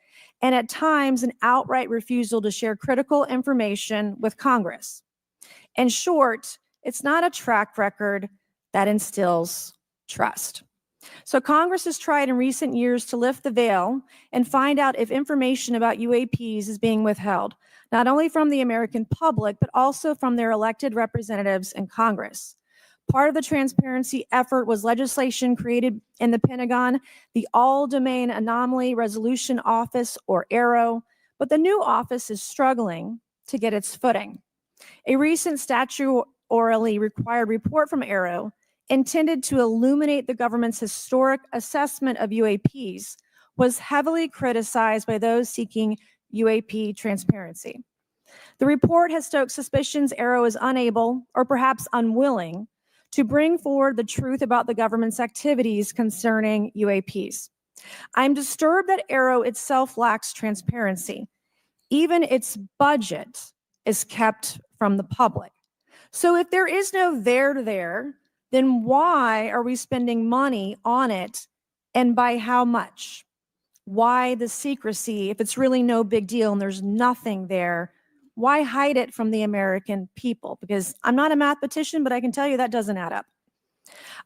and at times an outright refusal to share critical information with Congress. In short, it's not a track record that instills trust. So Congress has tried in recent years to lift the veil and find out if information about UAPs is being withheld, not only from the American public, but also from their elected representatives in Congress. Part of the transparency effort was legislation created in the Pentagon, the All-Domain Anomaly Resolution Office, or AARO, but the new office is struggling to get its footing. A recent statutorily required report from AARO, intended to illuminate the government's historic assessment of UAPs, was heavily criticized by those seeking UAP transparency. The report has stoked suspicions AARO is unable, or perhaps unwilling, to bring forward the truth about the government's activities concerning UAPs. I'm disturbed that AARO itself lacks transparency. Even its budget is kept from the public. So if there is no there, then why are we spending money on it, and by how much? Why the secrecy if it's really no big deal and there's nothing there? Why hide it from the American people? Because I'm not a mathematician, but I can tell you that doesn't add up.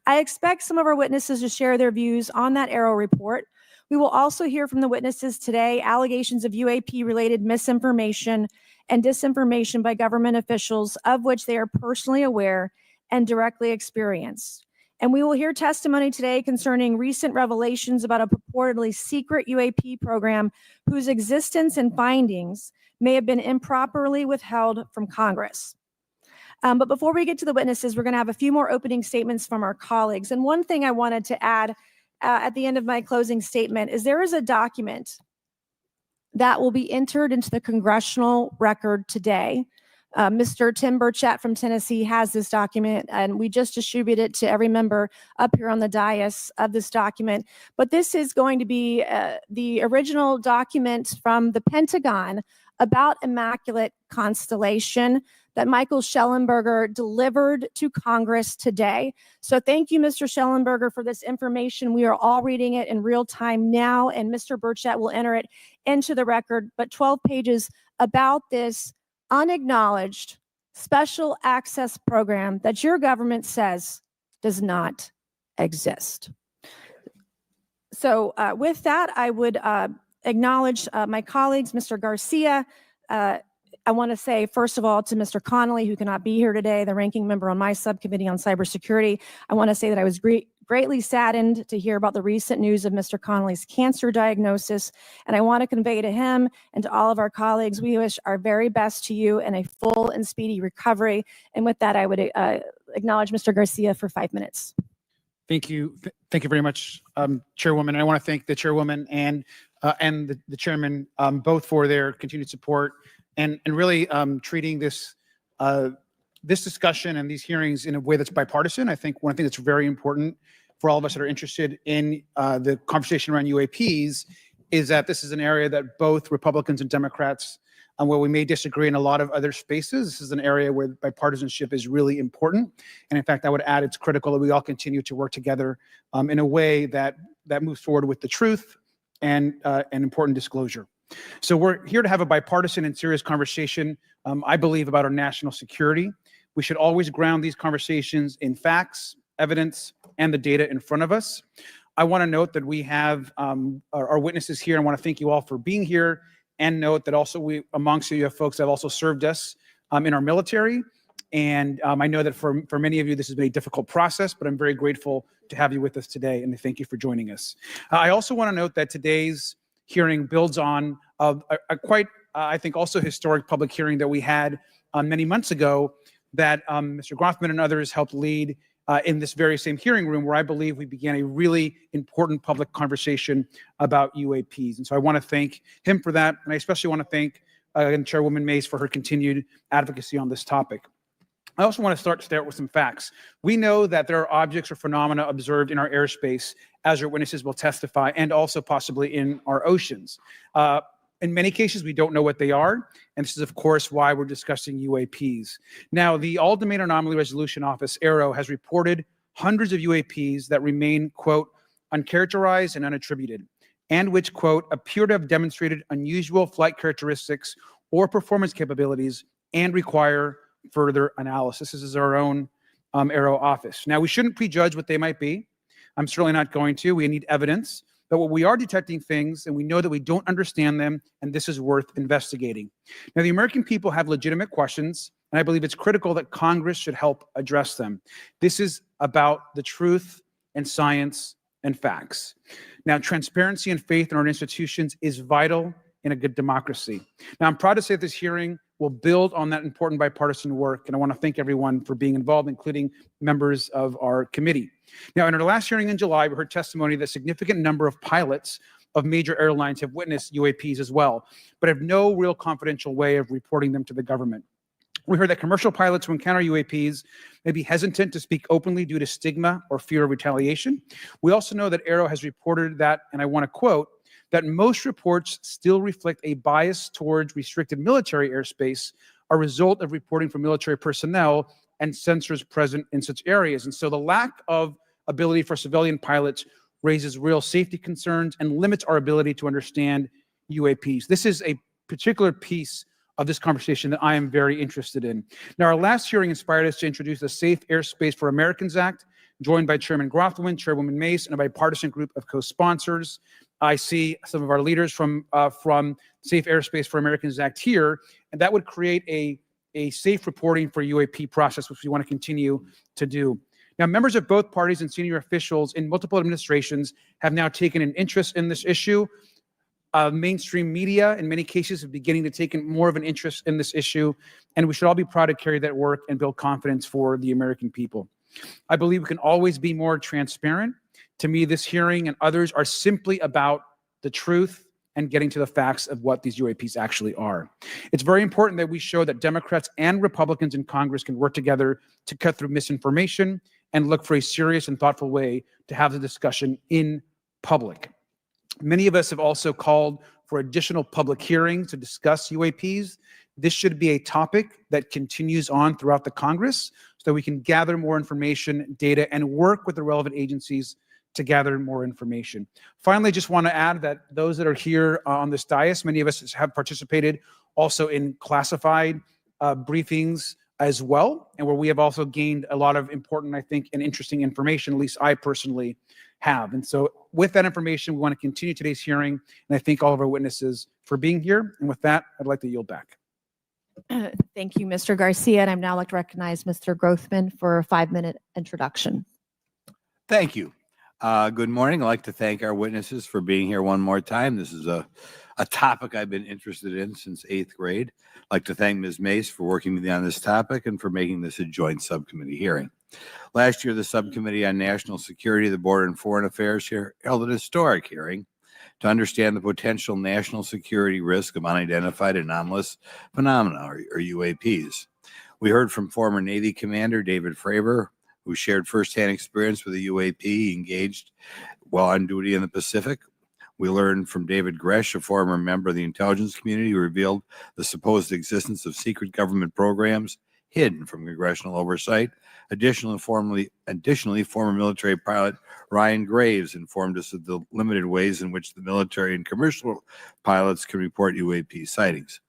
I expect some of our witnesses to share their views on that AARO report. We will also hear from the witnesses today allegations of UAP-related misinformation and disinformation by government officials, of which they are personally aware and directly experienced. And we will hear testimony today concerning recent revelations about a purportedly secret UAP program whose existence and findings may have been improperly withheld from Congress. But before we get to the witnesses, we're going to have a few more opening statements from our colleagues. And one thing I wanted to add at the end of my closing statement is there is a document that will be entered into the congressional record today. Mr. Tim Burchett from Tennessee has this document, and we just distributed it to every member up here on the dais of this document. But this is going to be the original document from the Pentagon about Immaculate Constellation that Michael Schellenberger delivered to Congress today. So thank you, Mr. Schellenberger, for this information. We are all reading it in real time now, and Mr. Burchett will enter it into the record. But 12 pages about this unacknowledged special access program that your government says does not exist. So with that, I would acknowledge my colleagues, Mr. Garcia. I want to say, first of all, to Mr. Connolly, who cannot be here today, the ranking member on my subcommittee on cybersecurity, I want to say that I was greatly saddened to hear about the recent news of Mr. Connolly's cancer diagnosis. And I want to convey to him and to all of our colleagues, we wish our very best to you and a full and speedy recovery. And with that, I would acknowledge Mr. Garcia for 5 minutes. Thank you. Thank you very much, Chairwoman. I want to thank the Chairwoman and the Chairman both for their continued support and really treating this this discussion and these hearings in a way that's bipartisan. I think one thing that's very important for all of us that are interested in the conversation around UAPs is that this is an area that both Republicans and Democrats, where we may disagree in a lot of other spaces, this is an area where bipartisanship is really important. And in fact, I would add it's critical that we all continue to work together in a way that that moves forward with the truth and important disclosure. So we're here to have a bipartisan and serious conversation, I believe, about our national security. We should always ground these conversations in facts, evidence, and the data in front of us. I want to note that we have our witnesses here. I want to thank you all for being here, and note that also amongst you have folks that have also served us in our military. And I know that for many of you, this has been a difficult process, but I'm very grateful to have you with us today, and thank you for joining us. I also want to note that today's hearing builds on a quite, I think, also historic public hearing that we had many months ago that Mr. Grothman and others helped lead in this very same hearing room, where I believe we began a really important public conversation about UAPs. And so I want to thank him for that. And I especially want to thank Chairwoman Mays for her continued advocacy on this topic. I also want to start with some facts. We know that there are objects or phenomena observed in our airspace, as our witnesses will testify, and also possibly in our oceans. In many cases, we don't know what they are, and this is, of course, why we're discussing UAPs. Now, the All-Domain Anomaly Resolution Office, AARO, has reported hundreds of UAPs that remain, quote, uncharacterized and unattributed, and which, quote, appear to have demonstrated unusual flight characteristics or performance capabilities and require further analysis. This is our own AARO office. Now, we shouldn't prejudge what they might be. I'm certainly not going to. We need evidence. But what we are detecting things, and we know that we don't understand them, and this is worth investigating. Now, the American people have legitimate questions, and I believe it's critical that Congress should help address them. This is about the truth and science and facts. Now, transparency and faith in our institutions is vital in a good democracy. Now, I'm proud to say that this hearing will build on that important bipartisan work, and I want to thank everyone for being involved, including members of our committee. Now, in our last hearing in July, we heard testimony that a significant number of pilots of major airlines have witnessed UAPs as well, but have no real confidential way of reporting them to the government. We heard that commercial pilots who encounter UAPs may be hesitant to speak openly due to stigma or fear of retaliation. We also know that AARO has reported that, and I want to quote, that most reports still reflect a bias towards restricted military airspace, a result of reporting from military personnel and sensors present in such areas. And so the lack of ability for civilian pilots raises real safety concerns and limits our ability to understand UAPs. This is a particular piece of this conversation that I am very interested in. Now, our last hearing inspired us to introduce the Safe Airspace for Americans Act, joined by Chairman Grothman, Chairwoman Mace, and a bipartisan group of co-sponsors. I see some of our leaders from Safe Airspace for Americans Act here, and that would create a safe reporting for UAP process, which we want to continue to do. Now, members of both parties and senior officials in multiple administrations have now taken an interest in this issue. Mainstream media, in many cases, are beginning to take more of an interest in this issue, and we should all be proud to carry that work and build confidence for the American people. I believe we can always be more transparent. To me, this hearing and others are simply about the truth and getting to the facts of what these UAPs actually are. It's very important that we show that Democrats and Republicans in Congress can work together to cut through misinformation and look for a serious and thoughtful way to have the discussion in public. Many of us have also called for additional public hearings to discuss UAPs. This should be a topic that continues on throughout the Congress so that we can gather more information, data, and work with the relevant agencies to gather more information. Finally, I just want to add that those that are here on this dais, many of us have participated also in classified briefings as well, and where we have also gained a lot of important, I think, and interesting information, at least I personally have. And so with that information, we want to continue today's hearing, and I thank all of our witnesses for being here. And with that, I'd like to yield back. Thank you, Mr. Garcia. And I'm now like to recognize Mr. Grothman for a 5-minute introduction. Thank you. Good morning. I'd like to thank our witnesses for being here one more time. This is a topic I've been interested in since 8th grade. I'd like to thank Ms. Mace for working with me on this topic and for making this a joint subcommittee hearing. Last year, the Subcommittee on National Security, the Border and Foreign Affairs held an historic hearing to understand the potential national security risk of unidentified anomalous phenomena, or UAPs. We heard from former Navy Commander David Fravor, who shared firsthand experience with a UAP he engaged while on duty in the Pacific. We learned from David Gresh, a former member of the intelligence community, who revealed the supposed existence of secret government programs hidden from congressional oversight. Additionally, former military pilot Ryan Graves informed us of the limited ways in which the military and commercial pilots can report UAP sightings.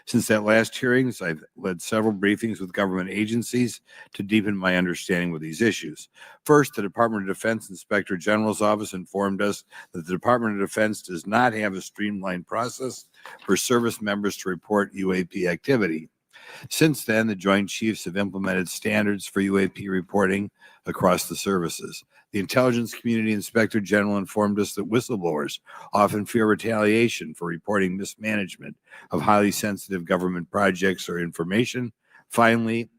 Since that last hearings, I've led several briefings with government agencies to deepen my understanding of these issues. First, the Department of Defense Inspector General's office informed us that the Department of Defense does not have a streamlined process for service members to report UAP activity. Since then, the Joint Chiefs have implemented standards for UAP reporting across the services. The Intelligence Community Inspector General informed us that whistleblowers often fear retaliation for reporting mismanagement of highly sensitive government projects or information. Finally,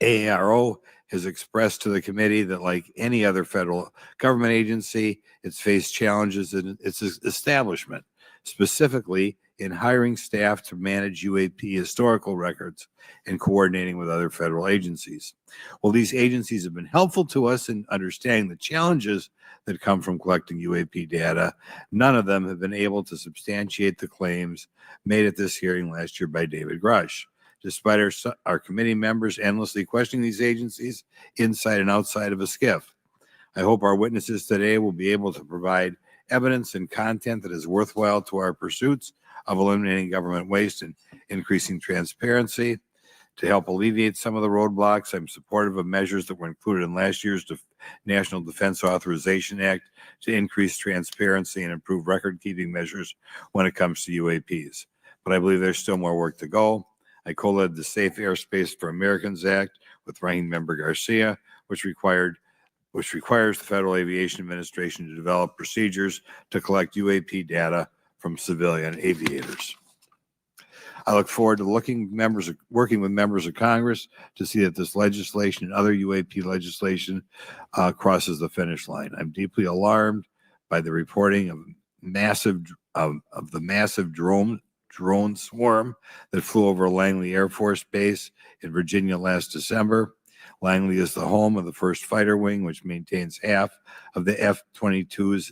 AARO has expressed to the committee that, like any other federal government agency, it's faced challenges in its establishment, specifically in hiring staff to manage UAP historical records and coordinating with other federal agencies. While these agencies have been helpful to us in understanding the challenges that come from collecting UAP data, none of them have been able to substantiate the claims made at this hearing last year by David Grush. Despite our committee members endlessly questioning these agencies inside and outside of a SCIF, I hope our witnesses today will be able to provide evidence and content that is worthwhile to our pursuits of eliminating government waste and increasing transparency. To help alleviate some of the roadblocks, I'm supportive of measures that were included in last year's National Defense Authorization Act to increase transparency and improve record-keeping measures when it comes to UAPs. But I believe there's still more work to go. I co-led the Safe Airspace for Americans Act with Ranking Member Garcia, which requires the Federal Aviation Administration to develop procedures to collect UAP data from civilian aviators. I look forward to working with members of Congress to see that this legislation and other UAP legislation crosses the finish line. I'm deeply alarmed by the reporting of the massive drone swarm that flew over Langley Air Force Base in Virginia last December. Langley is the home of the 1st Fighter Wing, which maintains half of the F-22s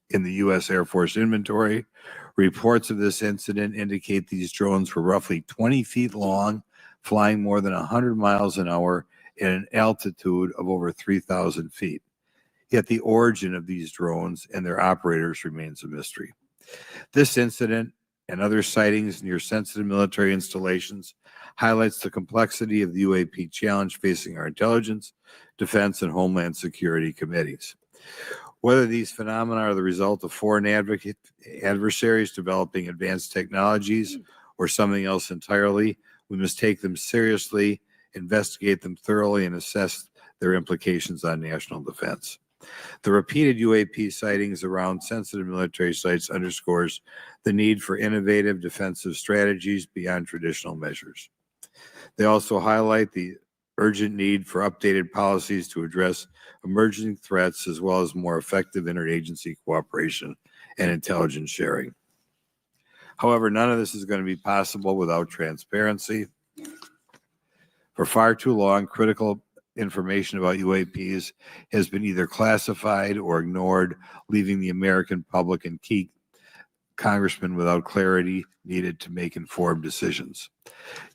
in the U.S. Air Force inventory. Reports of this incident indicate these drones were roughly 20 feet long, flying more than 100 miles an hour at an altitude of over 3,000 feet. Yet the origin of these drones and their operators remains a mystery. This incident and other sightings near sensitive military installations highlights the complexity of the UAP challenge facing our intelligence, defense, and homeland security committees. Whether these phenomena are the result of foreign adversaries developing advanced technologies or something else entirely, we must take them seriously, investigate them thoroughly, and assess their implications on national defense. The repeated UAP sightings around sensitive military sites underscores the need for innovative defensive strategies beyond traditional measures. They also highlight the urgent need for updated policies to address emerging threats, as well as more effective interagency cooperation and intelligence sharing. However, none of this is going to be possible without transparency. For far too long, critical information about UAPs has been either classified or ignored, leaving the American public and key congressmen without clarity needed to make informed decisions.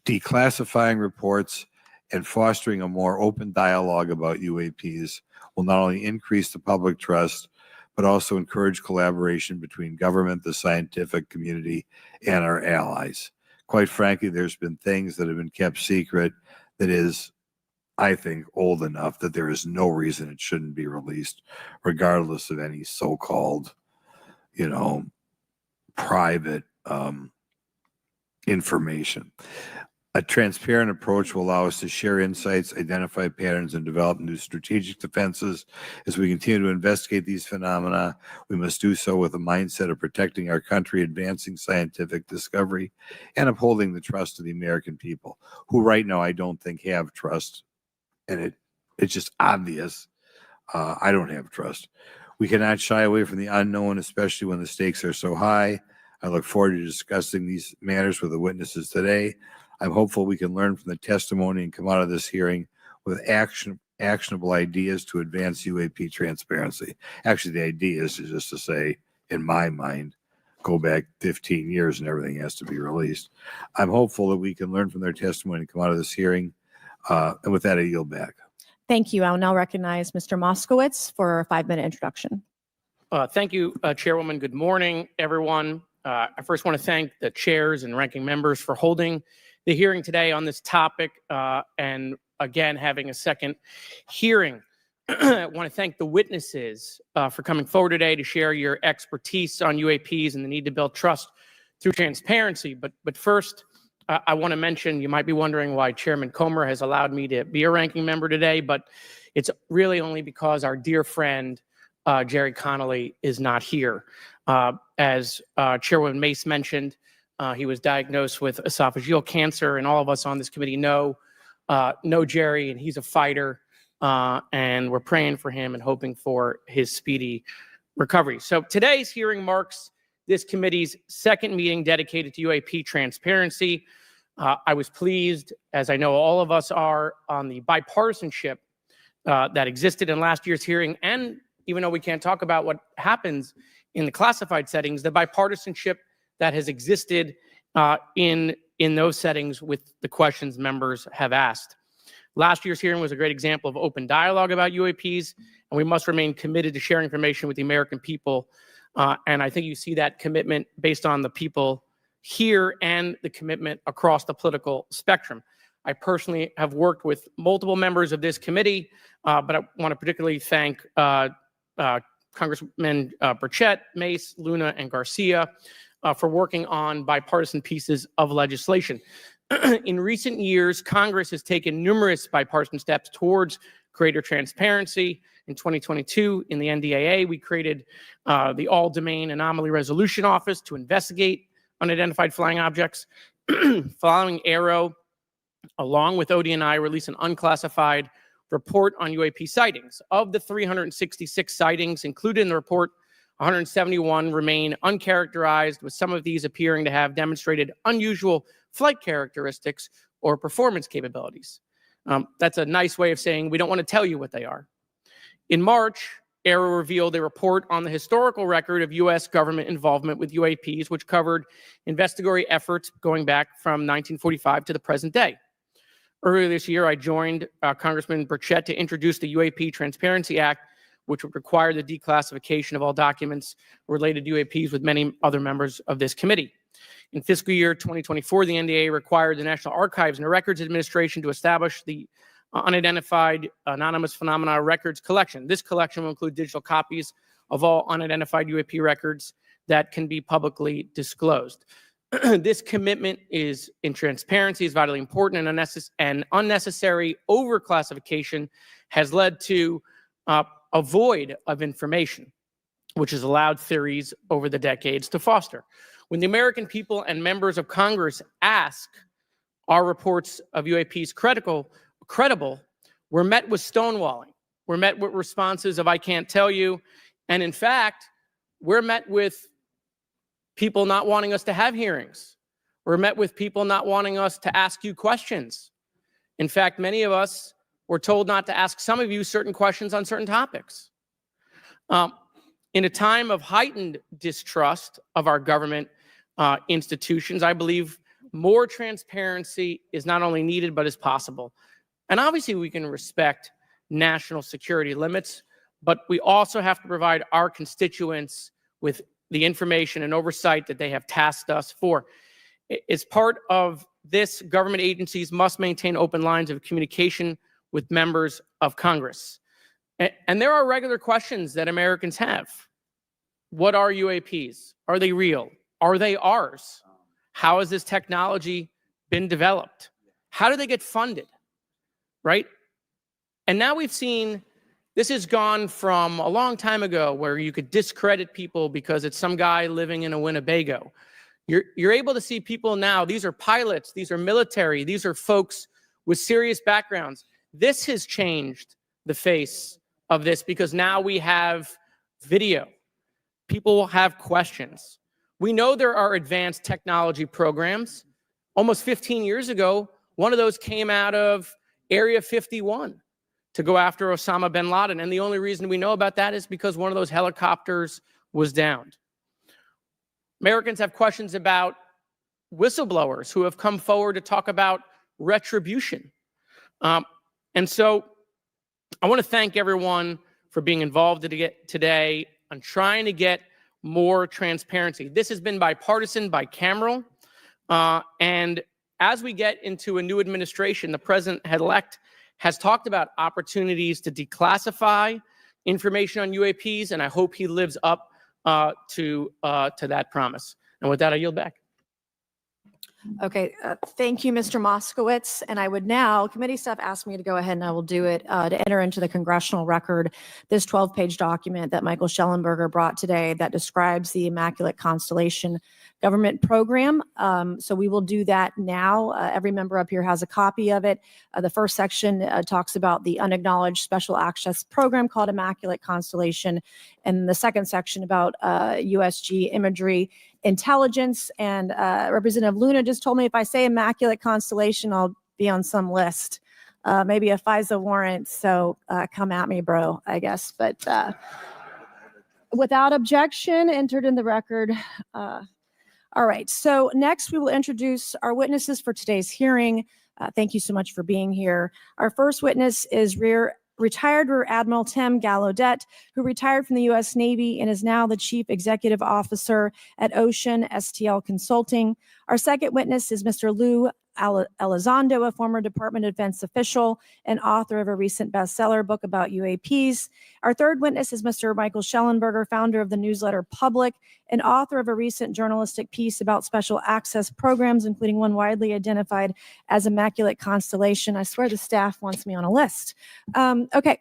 Declassifying reports and fostering a more open dialogue about UAPs will not only increase the public trust, but also encourage collaboration between government, the scientific community, and our allies. Quite frankly, there's been things that have been kept secret that is, I think, old enough that there is no reason it shouldn't be released, regardless of any so-called, private information. A transparent approach will allow us to share insights, identify patterns, and develop new strategic defenses. As we continue to investigate these phenomena, we must do so with a mindset of protecting our country, advancing scientific discovery, and upholding the trust of the American people, who right now I don't think have trust. And it's just obvious. I don't have trust. We cannot shy away from the unknown, especially when the stakes are so high. I look forward to discussing these matters with the witnesses today. I'm hopeful we can learn from the testimony and come out of this hearing with actionable ideas to advance UAP transparency. Actually, the idea is just to say, in my mind, go back 15 years and everything has to be released. I'm hopeful that we can learn from their testimony and come out of this hearing. And with that, I yield back. Thank you. I will now recognize Mr. Moskowitz for a 5-minute introduction. Thank you, Chairwoman. Good morning, everyone. I first want to thank the chairs and ranking members for holding the hearing today on this topic and again having a second hearing. I want to thank the witnesses for coming forward today to share your expertise on UAPs and the need to build trust through transparency. But first, I want to mention, you might be wondering why Chairman Comer has allowed me to be a ranking member today, but it's really only because our dear friend, Jerry Connolly, is not here. As Chairwoman Mace mentioned, he was diagnosed with esophageal cancer, and all of us on this committee know Jerry, and he's a fighter. And we're praying for him and hoping for his speedy recovery. So today's hearing marks this committee's second meeting dedicated to UAP transparency. I was pleased, as I know all of us are, on the bipartisanship that existed in last year's hearing. And even though we can't talk about what happens in the classified settings, the bipartisanship that has existed in those settings with the questions members have asked. Last year's hearing was a great example of open dialogue about UAPs, and we must remain committed to sharing information with the American people. And I think you see that commitment based on the people here and the commitment across the political spectrum. I personally have worked with multiple members of this committee, but I want to particularly thank Congressman Burchett, Mace, Luna, and Garcia for working on bipartisan pieces of legislation. In recent years, Congress has taken numerous bipartisan steps towards greater transparency. In 2022, in the NDAA, we created the All-Domain Anomaly Resolution Office to investigate unidentified flying objects. Following Aero, along with ODNI, released an unclassified report on UAP sightings. Of the 366 sightings included in the report, 171 remain uncharacterized, with some of these appearing to have demonstrated unusual flight characteristics or performance capabilities. That's a nice way of saying we don't want to tell you what they are. In March, Aero revealed a report on the historical record of U.S. government involvement with UAPs, which covered investigatory efforts going back from 1945 to the present day. Earlier this year, I joined Congressman Burchett to introduce the UAP Transparency Act, which would require the declassification of all documents related to UAPs with many other members of this committee. In fiscal year 2024, the NDAA required the National Archives and Records Administration to establish the Unidentified Anonymous Phenomena Records Collection. This collection will include digital copies of all unidentified UAP records that can be publicly disclosed. This commitment in transparency is vitally important, and unnecessary overclassification has led to a void of information, which has allowed theories over the decades to foster. When the American people and members of Congress ask, are reports of UAPs credible, we're met with stonewalling. We're met with responses of, I can't tell you. And in fact, we're met with people not wanting us to have hearings. We're met with people not wanting us to ask you questions. In fact, many of us were told not to ask some of you certain questions on certain topics. In a time of heightened distrust of our government institutions, I believe more transparency is not only needed, but is possible. And obviously we can respect national security limits, but we also have to provide our constituents with the information and oversight that they have tasked us for. As part of this, government agencies must maintain open lines of communication with members of Congress. And there are regular questions that Americans have. What are UAPs? Are they real? Are they ours? How has this technology been developed? How do they get funded? Right? And now we've seen this has gone from a long time ago where you could discredit people because it's some guy living in a Winnebago. You're able to see people now. These are pilots. These are military. These are folks with serious backgrounds. This has changed the face of this because now we have video. People have questions. We know there are advanced technology programs. Almost 15 years ago, one of those came out of Area 51 to go after Osama bin Laden. And the only reason we know about that is because one of those helicopters was downed. Americans have questions about whistleblowers who have come forward to talk about retribution. And so I want to thank everyone for being involved today on trying to get more transparency. This has been bipartisan, bicameral, and as we get into a new administration, the president-elect has talked about opportunities to declassify information on UAPs, and I hope he lives up to that promise. And with that, I yield back. Okay, thank you, Mr. Moskowitz. And I would now, committee staff asked me to go ahead and I will do it, to enter into the congressional record this 12-page document that Michael Schellenberger brought today that describes the Immaculate Constellation government program. So we will do that now. Every member up here has a copy of it. The first section talks about the unacknowledged special access program called Immaculate Constellation. And the second section about USG imagery intelligence. And Representative Luna just told me if I say Immaculate Constellation, I'll be on some list, maybe a FISA warrant. So come at me, bro, I guess. But without objection, entered in the record. All right. So next we will introduce our witnesses for today's hearing. Thank you so much for being here. Our first witness is retired Rear Admiral Tim Gallaudet, who retired from the U.S. Navy and is now the Chief Executive Officer at Ocean STL Consulting. Our second witness is Mr. Lou Elizondo, a former Department of Defense official and author of a recent bestseller book about UAPs. Our third witness is Mr. Michael Schellenberger, founder of the newsletter Public and author of a recent journalistic piece about special access programs, including one widely identified as Immaculate Constellation. I swear the staff wants me on a list. Okay.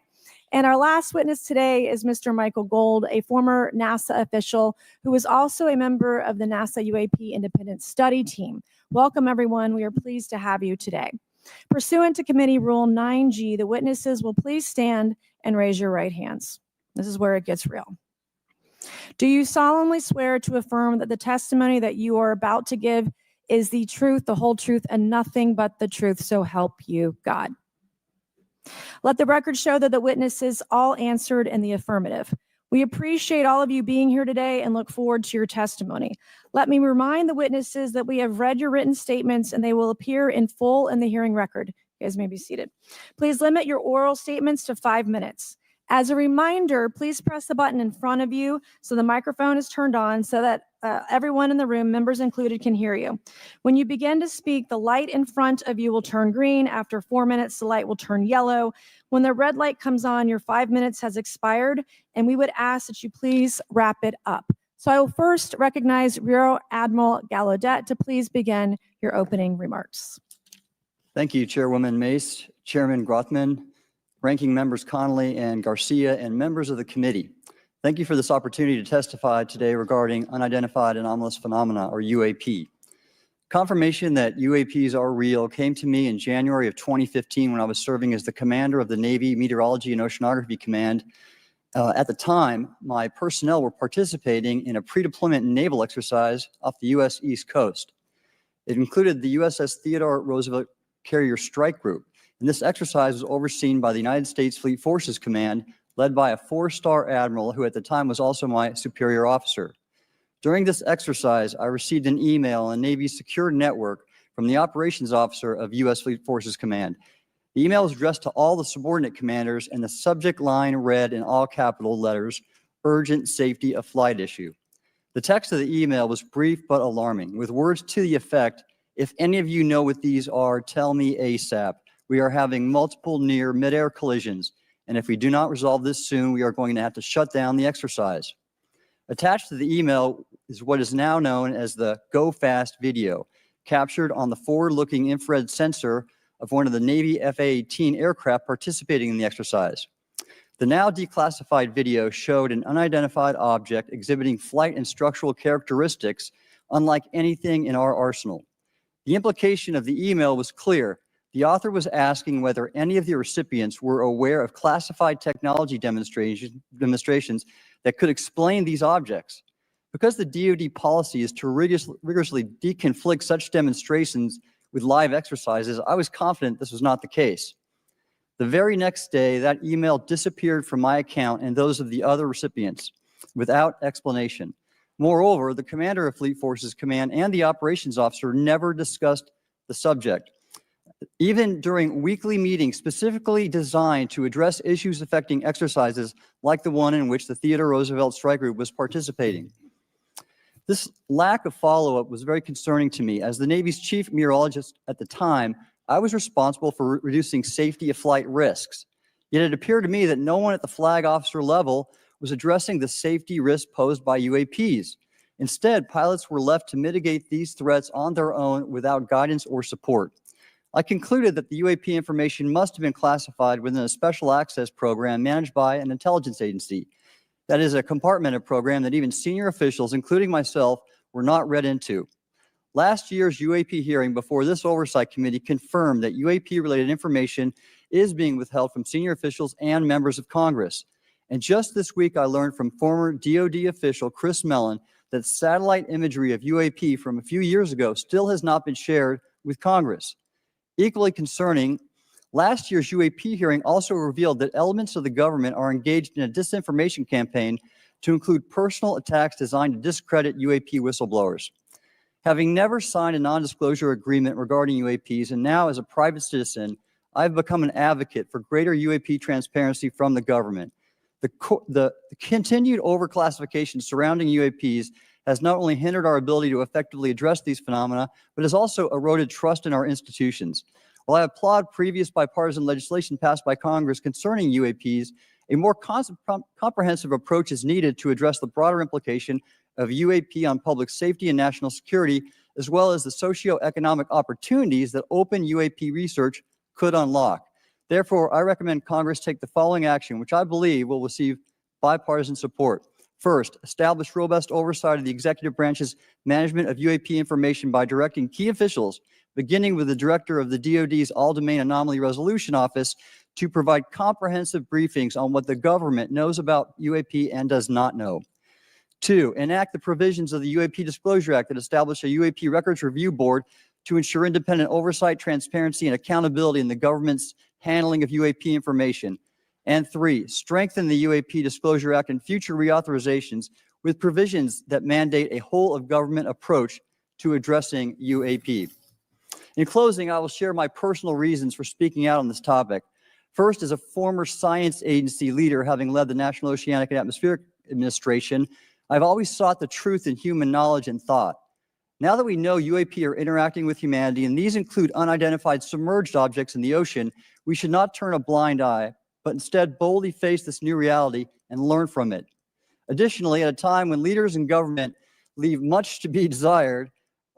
And our last witness today is Mr. Michael Gold, a former NASA official who is also a member of the NASA UAP Independent Study Team. Welcome, everyone. We are pleased to have you today. Pursuant to Committee Rule 9G, the witnesses will please stand and raise your right hands. This is where it gets real. Do you solemnly swear to affirm that the testimony that you are about to give is the truth, the whole truth, and nothing but the truth, so help you God? Let the record show that the witnesses all answered in the affirmative. We appreciate all of you being here today and look forward to your testimony. Let me remind the witnesses that we have read your written statements and they will appear in full in the hearing record. You guys may be seated. Please limit your oral statements to 5 minutes. As a reminder, please press the button in front of you so the microphone is turned on so that everyone in the room, members included, can hear you. When you begin to speak, the light in front of you will turn green. After 4 minutes, the light will turn yellow. When the red light comes on, your 5 minutes has expired, and we would ask that you please wrap it up. So I will first recognize Rear Admiral Gallaudet to please begin your opening remarks. Thank you, Chairwoman Mace, Chairman Grothman, Ranking Members Connolly and Garcia, and members of the committee. Thank you for this opportunity to testify today regarding unidentified anomalous phenomena, or UAP. Confirmation that UAPs are real came to me in January of 2015 when I was serving as the commander of the Navy Meteorology and Oceanography Command. At the time, my personnel were participating in a pre-deployment naval exercise off the U.S. East Coast. It included the USS Theodore Roosevelt Carrier Strike Group, and this exercise was overseen by the United States Fleet Forces Command, led by a 4-star admiral who at the time was also my superior officer. During this exercise, I received an email on Navy's secure network from the operations officer of U.S. Fleet Forces Command. The email was addressed to all the subordinate commanders, and the subject line read in all capital letters, "Urgent Safety of Flight Issue." The text of the email was brief but alarming, with words to the effect, "If any of you know what these are, tell me ASAP. We are having multiple near mid-air collisions, and if we do not resolve this soon, we are going to have to shut down the exercise." Attached to the email is what is now known as the Go Fast video, captured on the forward-looking infrared sensor of one of the Navy F-A-18 aircraft participating in the exercise. The now declassified video showed an unidentified object exhibiting flight and structural characteristics unlike anything in our arsenal. The implication of the email was clear. The author was asking whether any of the recipients were aware of classified technology demonstrations that could explain these objects. Because the DoD policy is to rigorously deconflict such demonstrations with live exercises, I was confident this was not the case. The very next day, that email disappeared from my account and those of the other recipients without explanation. Moreover, the commander of Fleet Forces Command and the operations officer never discussed the subject. Even during weekly meetings specifically designed to address issues affecting exercises like the one in which the Theodore Roosevelt Strike Group was participating. This lack of follow-up was very concerning to me. As the Navy's chief meteorologist at the time, I was responsible for reducing safety of flight risks. Yet it appeared to me that no one at the flag officer level was addressing the safety risk posed by UAPs. Instead, pilots were left to mitigate these threats on their own without guidance or support. I concluded that the UAP information must have been classified within a special access program managed by an intelligence agency. That is a compartmented program that even senior officials, including myself, were not read into. Last year's UAP hearing before this oversight committee confirmed that UAP-related information is being withheld from senior officials and members of Congress. And just this week, I learned from former DoD official Chris Mellon that satellite imagery of UAP from a few years ago still has not been shared with Congress. Equally concerning, last year's UAP hearing also revealed that elements of the government are engaged in a disinformation campaign to include personal attacks designed to discredit UAP whistleblowers. Having never signed a non-disclosure agreement regarding UAPs and now as a private citizen, I've become an advocate for greater UAP transparency from the government. The continued overclassification surrounding UAPs has not only hindered our ability to effectively address these phenomena, but has also eroded trust in our institutions. While I applaud previous bipartisan legislation passed by Congress concerning UAPs, a more comprehensive approach is needed to address the broader implication of UAP on public safety and national security, as well as the socioeconomic opportunities that open UAP research could unlock. Therefore, I recommend Congress take the following action, which I believe will receive bipartisan support. First, establish robust oversight of the executive branch's management of UAP information by directing key officials, beginning with the director of the DoD's All-Domain Anomaly Resolution Office, to provide comprehensive briefings on what the government knows about UAP and does not know. Two, enact the provisions of the UAP Disclosure Act that establish a UAP Records Review Board to ensure independent oversight, transparency, and accountability in the government's handling of UAP information. And three, strengthen the UAP Disclosure Act and future reauthorizations with provisions that mandate a whole-of-government approach to addressing UAP. In closing, I will share my personal reasons for speaking out on this topic. First, as a former science agency leader, having led the National Oceanic and Atmospheric Administration, I've always sought the truth in human knowledge and thought. Now that we know UAP are interacting with humanity, and these include unidentified submerged objects in the ocean, we should not turn a blind eye, but instead boldly face this new reality and learn from it. Additionally, at a time when leaders in government leave much to be desired,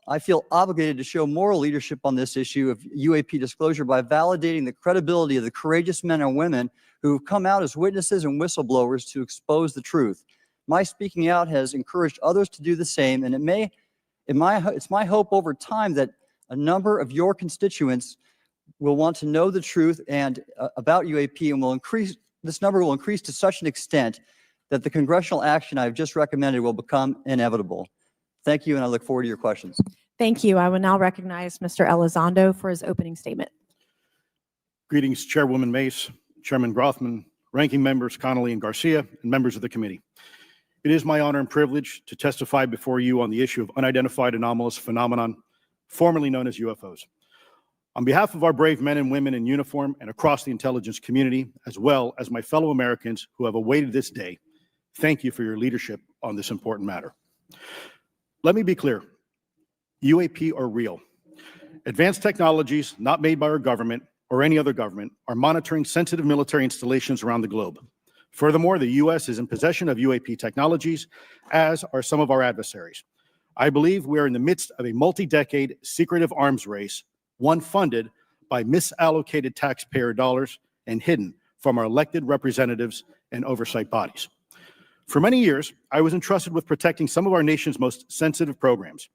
I feel obligated to show moral leadership on this issue of UAP disclosure by validating the credibility of the courageous men and women who have come out as witnesses and whistleblowers to expose the truth. My speaking out has encouraged others to do the same, and it's my hope over time that a number of your constituents will want to know the truth and about UAP, and this number will increase to such an extent that the congressional action I've just recommended will become inevitable. Thank you, and I look forward to your questions. Thank you. I will now recognize Mr. Elizondo for his opening statement. Greetings, Chairwoman Mace, Chairman Grothman, Ranking Members Connolly and Garcia, and members of the committee. It is my honor and privilege to testify before you on the issue of unidentified anomalous phenomenon, formerly known as UFOs. On behalf of our brave men and women in uniform and across the intelligence community, as well as my fellow Americans who have awaited this day, thank you for your leadership on this important matter. Let me be clear, UAP are real. Advanced technologies not made by our government or any other government are monitoring sensitive military installations around the globe. Furthermore, the U.S. is in possession of UAP technologies, as are some of our adversaries. I believe we are in the midst of a multi-decade secretive arms race, one funded by misallocated taxpayer dollars and hidden from our elected representatives and oversight bodies. For many years, I was entrusted with protecting some of our nation's most sensitive programs.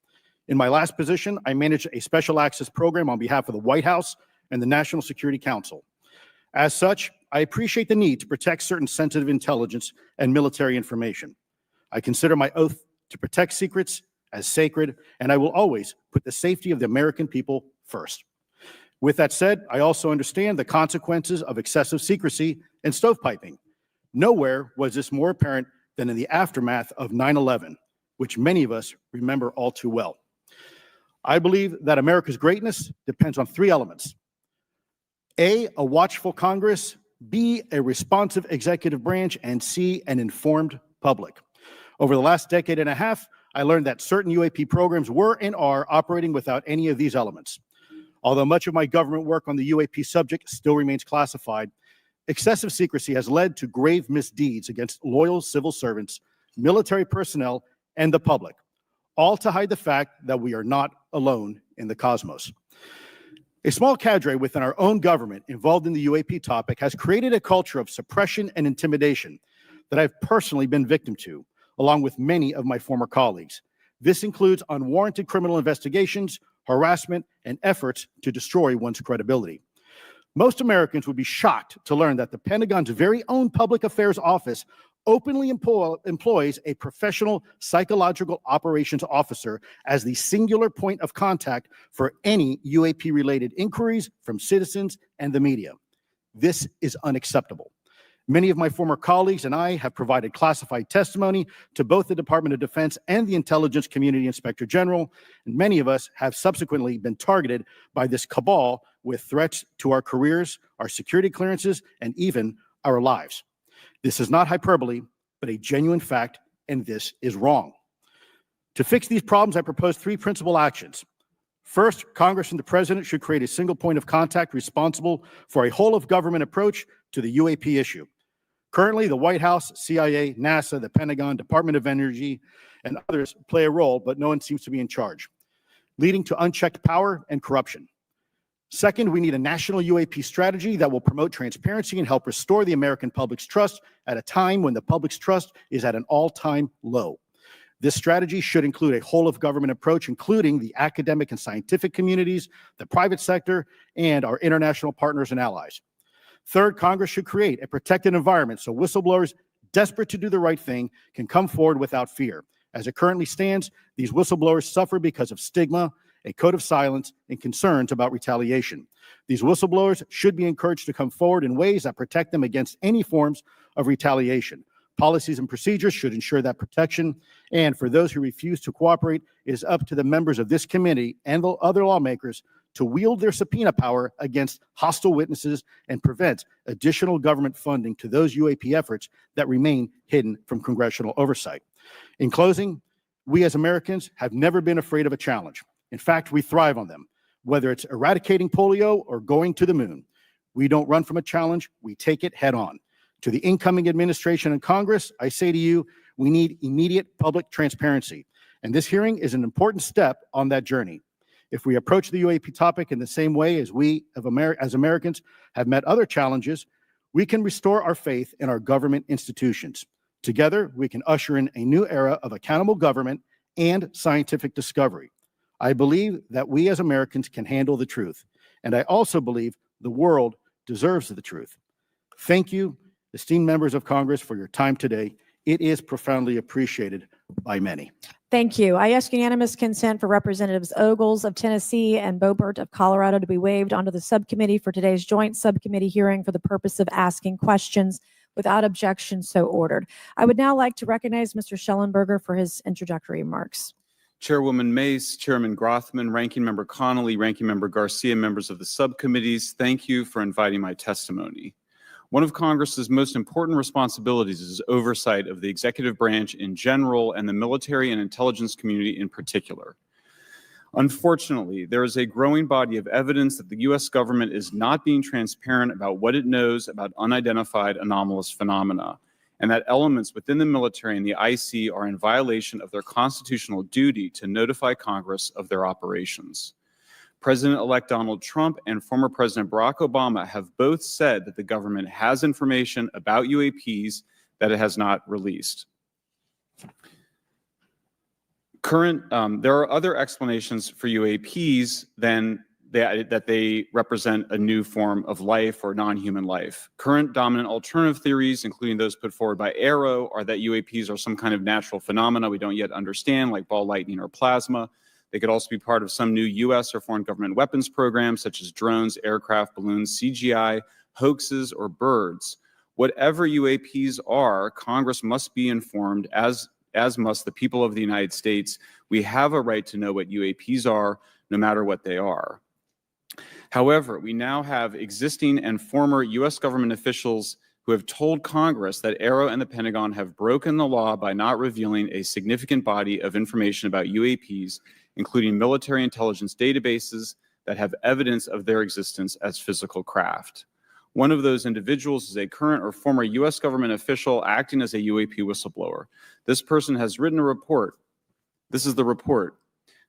In my last position, I managed a special access program on behalf of the White House and the National Security Council. As such, I appreciate the need to protect certain sensitive intelligence and military information. I consider my oath to protect secrets as sacred, and I will always put the safety of the American people first. With that said, I also understand the consequences of excessive secrecy and stovepiping. Nowhere was this more apparent than in the aftermath of 9/11, which many of us remember all too well. I believe that America's greatness depends on three elements: A, a watchful Congress; B, a responsive executive branch; and C, an informed public. Over the last decade and a half, I learned that certain UAP programs were and are operating without any of these elements. Although much of my government work on the UAP subject still remains classified, excessive secrecy has led to grave misdeeds against loyal civil servants, military personnel, and the public, all to hide the fact that we are not alone in the cosmos. A small cadre within our own government involved in the UAP topic has created a culture of suppression and intimidation that I've personally been victim to, along with many of my former colleagues. This includes unwarranted criminal investigations, harassment, and efforts to destroy one's credibility. Most Americans would be shocked to learn that the Pentagon's very own Public Affairs Office openly employs a professional psychological operations officer as the singular point of contact for any UAP-related inquiries from citizens and the media. This is unacceptable. Many of my former colleagues and I have provided classified testimony to both the Department of Defense and the Intelligence Community Inspector General, and many of us have subsequently been targeted by this cabal with threats to our careers, our security clearances, and even our lives. This is not hyperbole, but a genuine fact, and this is wrong. To fix these problems, I propose three principal actions. First, Congress and the President should create a single point of contact responsible for a whole-of-government approach to the UAP issue. Currently, the White House, CIA, NASA, the Pentagon, Department of Energy, and others play a role, but no one seems to be in charge, leading to unchecked power and corruption. Second, we need a national UAP strategy that will promote transparency and help restore the American public's trust at a time when the public's trust is at an all-time low. This strategy should include a whole-of-government approach, including the academic and scientific communities, the private sector, and our international partners and allies. Third, Congress should create a protected environment so whistleblowers desperate to do the right thing can come forward without fear. As it currently stands, these whistleblowers suffer because of stigma, a code of silence, and concerns about retaliation. These whistleblowers should be encouraged to come forward in ways that protect them against any forms of retaliation. Policies and procedures should ensure that protection, and for those who refuse to cooperate, it is up to the members of this committee and the other lawmakers to wield their subpoena power against hostile witnesses and prevent additional government funding to those UAP efforts that remain hidden from congressional oversight. In closing, we as Americans have never been afraid of a challenge. In fact, we thrive on them, whether it's eradicating polio or going to the moon. We don't run from a challenge, we take it head on. To the incoming administration and Congress, I say to you, we need immediate public transparency, and this hearing is an important step on that journey. If we approach the UAP topic in the same way as we as Americans have met other challenges, we can restore our faith in our government institutions. Together, we can usher in a new era of accountable government and scientific discovery. I believe that we as Americans can handle the truth, and I also believe the world deserves the truth. Thank you, esteemed members of Congress, for your time today. It is profoundly appreciated by many. Thank you. I ask unanimous consent for Representatives Ogles of Tennessee and Boebert of Colorado to be waived onto the subcommittee for today's joint subcommittee hearing for the purpose of asking questions. Without objection, so ordered. I would now like to recognize Mr. Schellenberger for his introductory remarks. Chairwoman Mace, Chairman Grothman, Ranking Member Connolly, Ranking Member Garcia, members of the subcommittees, thank you for inviting my testimony. One of Congress's most important responsibilities is oversight of the executive branch in general and the military and intelligence community in particular. Unfortunately, there is a growing body of evidence that the U.S. government is not being transparent about what it knows about unidentified anomalous phenomena, and that elements within the military and the IC are in violation of their constitutional duty to notify Congress of their operations. President-elect Donald Trump and former President Barack Obama have both said that the government has information about UAPs that it has not released. There are other explanations for UAPs than that they represent a new form of life or non-human life. Current dominant alternative theories, including those put forward by AARO, are that UAPs are some kind of natural phenomena we don't yet understand, like ball lightning or plasma. They could also be part of some new U.S. or foreign government weapons programs, such as drones, aircraft, balloons, CGI, hoaxes, or birds. Whatever UAPs are, Congress must be informed, as as must the people of the United States. We have a right to know what UAPs are, no matter what they are. However, we now have existing and former U.S. government officials who have told Congress that AARO and the Pentagon have broken the law by not revealing a significant body of information about UAPs, including military intelligence databases that have evidence of their existence as physical craft. One of those individuals is a current or former U.S. government official acting as a UAP whistleblower. This person has written a report. This is the report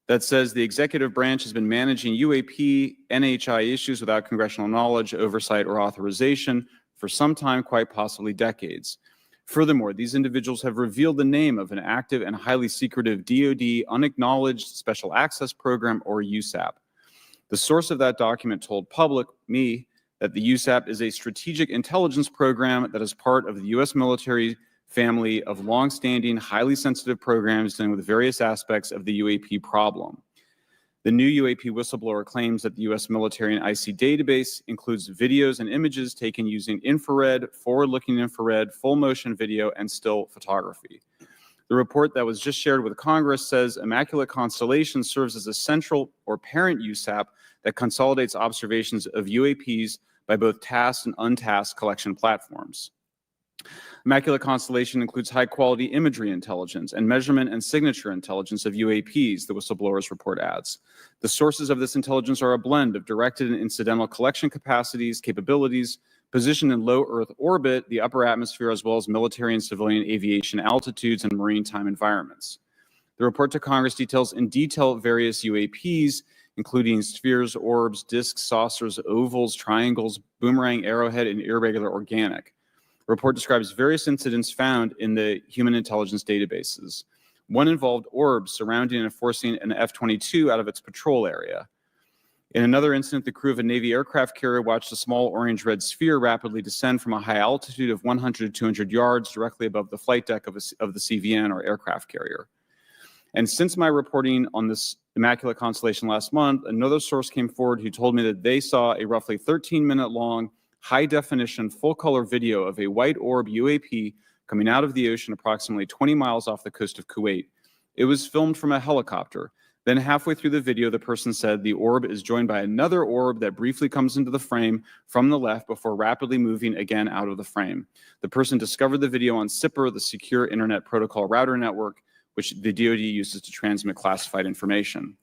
that says the executive branch has been managing UAP NHI issues without congressional knowledge, oversight, or authorization for some time, quite possibly decades. Furthermore, these individuals have revealed the name of an active and highly secretive DoD unacknowledged special access program, or USAP. The source of that document told me, that the USAP is a strategic intelligence program that is part of the U.S. military family of longstanding, highly sensitive programs dealing with various aspects of the UAP problem. The new UAP whistleblower claims that the U.S. military and IC database includes videos and images taken using infrared, forward-looking infrared, full-motion video, and still photography. The report that was just shared with Congress says Immaculate Constellation serves as a central or parent USAP that consolidates observations of UAPs by both tasked and untasked collection platforms. Immaculate Constellation includes high-quality imagery intelligence and measurement and signature intelligence of UAPs, the whistleblower's report adds. The sources of this intelligence are a blend of directed and incidental collection capabilities, positioned in low Earth orbit, the upper atmosphere, as well as military and civilian aviation altitudes and maritime environments. The report to Congress details in detail various UAPs, including spheres, orbs, disks, saucers, ovals, triangles, boomerang, arrowhead, and irregular organic. The report describes various incidents found in the human intelligence databases. One involved orbs surrounding and enforcing an F-22 out of its patrol area. In another incident, the crew of a Navy aircraft carrier watched a small orange-red sphere rapidly descend from a high altitude of 100 to 200 yards directly above the flight deck of the CVN, or aircraft carrier. And since my reporting on this Immaculate Constellation last month, another source came forward who told me that they saw a roughly 13-minute long, high-definition, full-color video of a white orb UAP coming out of the ocean approximately 20 miles off the coast of Kuwait. It was filmed from a helicopter. Then halfway through the video, the person said the orb is joined by another orb that briefly comes into the frame from the left before rapidly moving again out of the frame. The person discovered the video on SIPR, the Secure Internet Protocol Router Network, which the DoD uses to transmit classified information.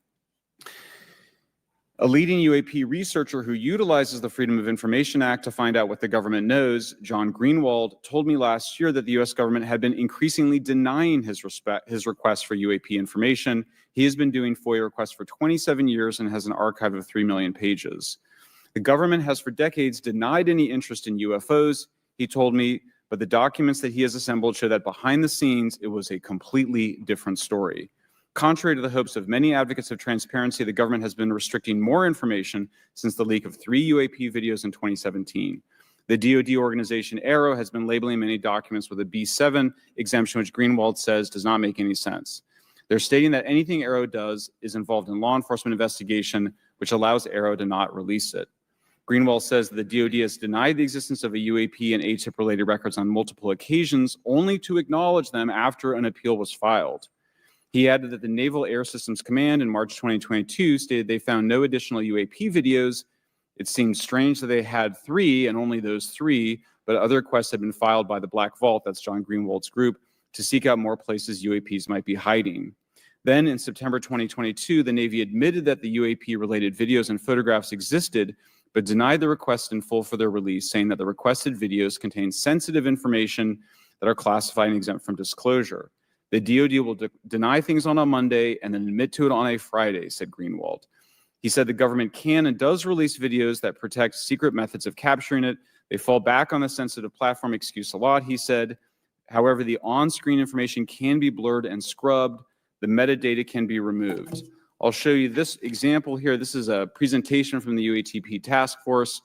A leading UAP researcher who utilizes the Freedom of Information Act to find out what the government knows, John Greenwald, told me last year that the U.S. government had been increasingly denying his requests for UAP information. He has been doing FOIA requests for 27 years and has an archive of 3 million pages. The government has for decades denied any interest in UFOs, he told me, but the documents that he has assembled show that behind the scenes, it was a completely different story. Contrary to the hopes of many advocates of transparency, the government has been restricting more information since the leak of 3 UAP videos in 2017. The DoD organization AARO has been labeling many documents with a B7 exemption, which Greenwald says does not make any sense. They're stating that anything AARO does is involved in law enforcement investigation, which allows AARO to not release it. Greenwald says that the DoD has denied the existence of a UAP and ATIP-related records on multiple occasions, only to acknowledge them after an appeal was filed. He added that the Naval Air Systems Command in March 2022 stated they found no additional UAP videos. It seemed strange that they had 3 and only those 3, but other requests had been filed by the Black Vault, that's John Greenwald's group, to seek out more places UAPs might be hiding. Then in September 2022, the Navy admitted that the UAP-related videos and photographs existed, but denied the request in full for their release, saying that the requested videos contain sensitive information that are classified and exempt from disclosure. The DoD will deny things on a Monday and then admit to it on a Friday, said Greenwald. He said the government can and does release videos that protect secret methods of capturing it. They fall back on the sensitive platform excuse a lot, he said. However, the on-screen information can be blurred and scrubbed. The metadata can be removed. I'll show you this example here. This is a presentation from the UATP task force.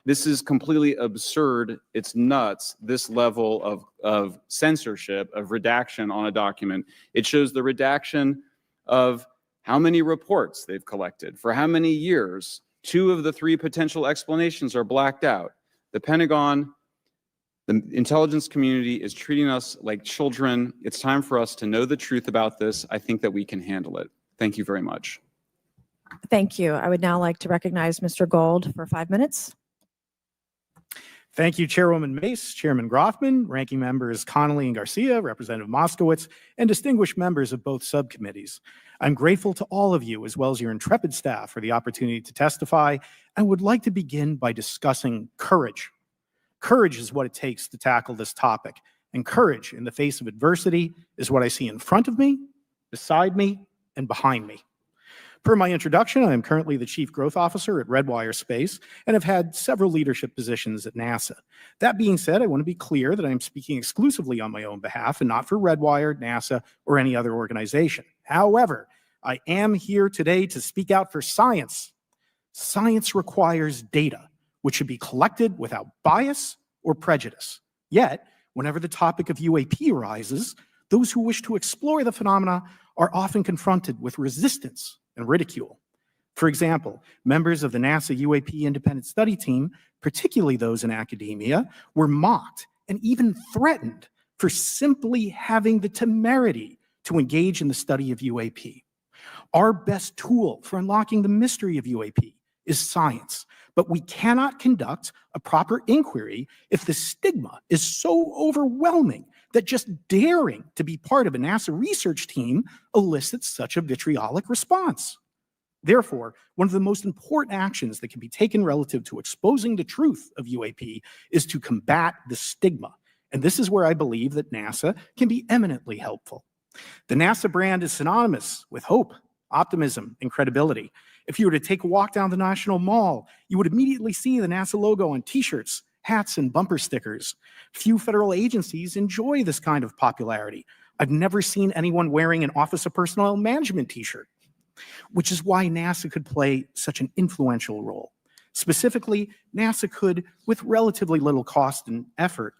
This is completely absurd. It's nuts, this level of censorship, of redaction on a document. It shows the redaction of how many reports they've collected, for how many years. 2 of the 3 potential explanations are blacked out. The Pentagon The intelligence community is treating us like children. It's time for us to know the truth about this. I think that we can handle it. Thank you very much. Thank you. I would now like to recognize Mr. Gold for 5 minutes. Thank you, Chairwoman Mace, Chairman Groffman, Ranking Members Connolly and Garcia, Representative Moskowitz, and distinguished members of both subcommittees. I'm grateful to all of you, as well as your intrepid staff, for the opportunity to testify, and would like to begin by discussing courage. Courage is what it takes to tackle this topic, and courage in the face of adversity is what I see in front of me, beside me, and behind me. Per my introduction, I am currently the Chief Growth Officer at Redwire Space and have had several leadership positions at NASA. That being said, I want to be clear that I am speaking exclusively on my own behalf and not for Redwire, NASA, or any other organization. However, I am here today to speak out for science. Science requires data, which should be collected without bias or prejudice. Yet, whenever the topic of UAP arises, those who wish to explore the phenomena are often confronted with resistance and ridicule. For example, members of the NASA UAP independent study team, particularly those in academia, were mocked and even threatened for simply having the temerity to engage in the study of UAP. Our best tool for unlocking the mystery of UAP is science, but we cannot conduct a proper inquiry if the stigma is so overwhelming that just daring to be part of a NASA research team elicits such a vitriolic response. Therefore, one of the most important actions that can be taken relative to exposing the truth of UAP is to combat the stigma. And this is where I believe that NASA can be eminently helpful. The NASA brand is synonymous with hope, optimism, and credibility. If you were to take a walk down the National Mall, you would immediately see the NASA logo on t-shirts, hats, and bumper stickers. Few federal agencies enjoy this kind of popularity. I've never seen anyone wearing an Office of Personnel Management t-shirt, which is why NASA could play such an influential role. Specifically, NASA could, with relatively little cost and effort,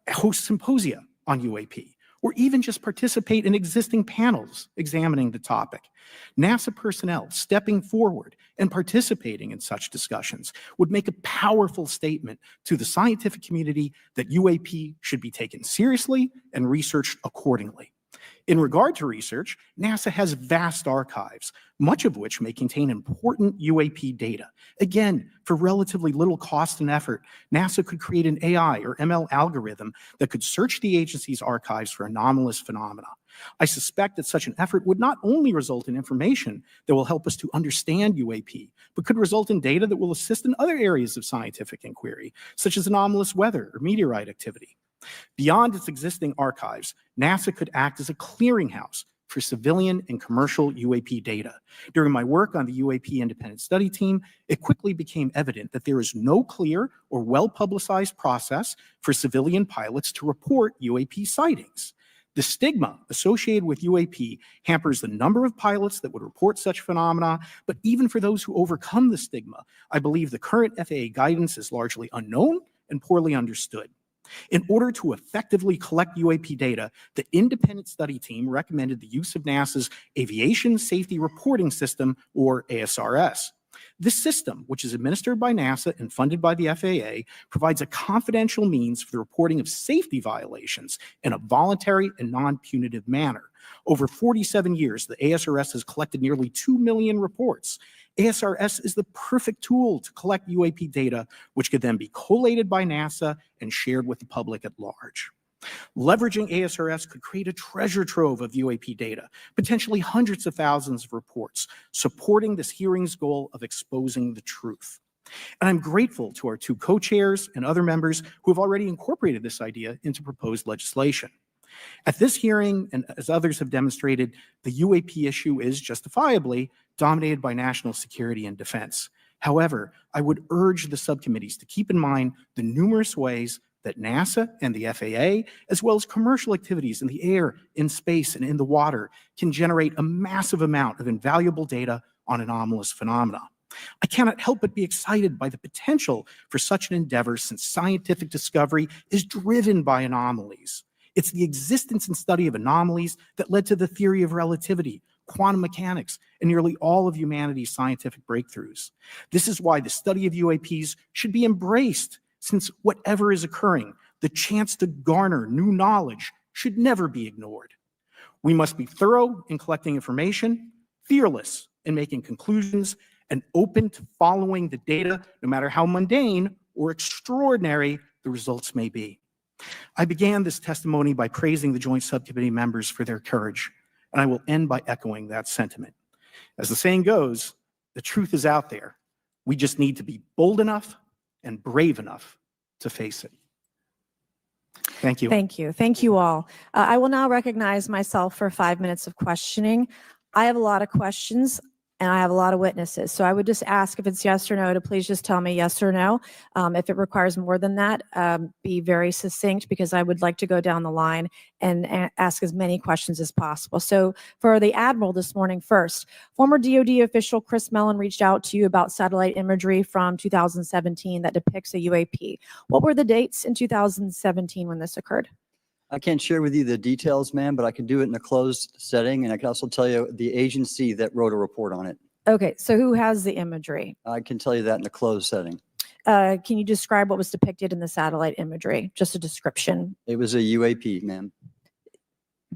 host symposia on UAP, or even just participate in existing panels examining the topic. NASA personnel stepping forward and participating in such discussions would make a powerful statement to the scientific community that UAP should be taken seriously and researched accordingly. In regard to research, NASA has vast archives, much of which may contain important UAP data. Again, for relatively little cost and effort, NASA could create an AI or ML algorithm that could search the agency's archives for anomalous phenomena. I suspect that such an effort would not only result in information that will help us to understand UAP, but could result in data that will assist in other areas of scientific inquiry, such as anomalous weather or meteorite activity. Beyond its existing archives, NASA could act as a clearinghouse for civilian and commercial UAP data. During my work on the UAP independent study team, it quickly became evident that there is no clear or well-publicized process for civilian pilots to report UAP sightings. The stigma associated with UAP hampers the number of pilots that would report such phenomena, but even for those who overcome the stigma, I believe the current FAA guidance is largely unknown and poorly understood. In order to effectively collect UAP data, the independent study team recommended the use of NASA's Aviation Safety Reporting System, or ASRS. This system, which is administered by NASA and funded by the FAA, provides a confidential means for the reporting of safety violations in a voluntary and non-punitive manner. Over 47 years, the ASRS has collected nearly 2 million reports. ASRS is the perfect tool to collect UAP data, which could then be collated by NASA and shared with the public at large. Leveraging ASRS could create a treasure trove of UAP data, potentially hundreds of thousands of reports, supporting this hearing's goal of exposing the truth. And I'm grateful to our two co-chairs and other members who have already incorporated this idea into proposed legislation. At this hearing, and as others have demonstrated, the UAP issue is justifiably dominated by national security and defense. However, I would urge the subcommittees to keep in mind the numerous ways that NASA and the FAA, as well as commercial activities in the air, in space, and in the water, can generate a massive amount of invaluable data on anomalous phenomena. I cannot help but be excited by the potential for such an endeavor, since scientific discovery is driven by anomalies. It's the existence and study of anomalies that led to the theory of relativity, quantum mechanics, and nearly all of humanity's scientific breakthroughs. This is why the study of UAPs should be embraced since whatever is occurring, the chance to garner new knowledge should never be ignored. We must be thorough in collecting information, fearless in making conclusions, and open to following the data, no matter how mundane or extraordinary the results may be. I began this testimony by praising the Joint Subcommittee members for their courage, and I will end by echoing that sentiment. As the saying goes, the truth is out there. We just need to be bold enough and brave enough to face it. Thank you. Thank you. Thank you all. I will now recognize myself for 5 minutes of questioning. I have a lot of questions and I have a lot of witnesses. So I would just ask if it's yes or no to please just tell me yes or no. If it requires more than that, be very succinct because I would like to go down the line and ask as many questions as possible. So for the Admiral this morning first, former DoD official Chris Mellon reached out to you about satellite imagery from 2017 that depicts a UAP. What were the dates in 2017 when this occurred? I can't share with you the details, ma'am, but I can do it in a closed setting, and I can also tell you the agency that wrote a report on it. Okay, so who has the imagery? I can tell you that in a closed setting. Can you describe what was depicted in the satellite imagery? Just a description. It was a UAP, ma'am.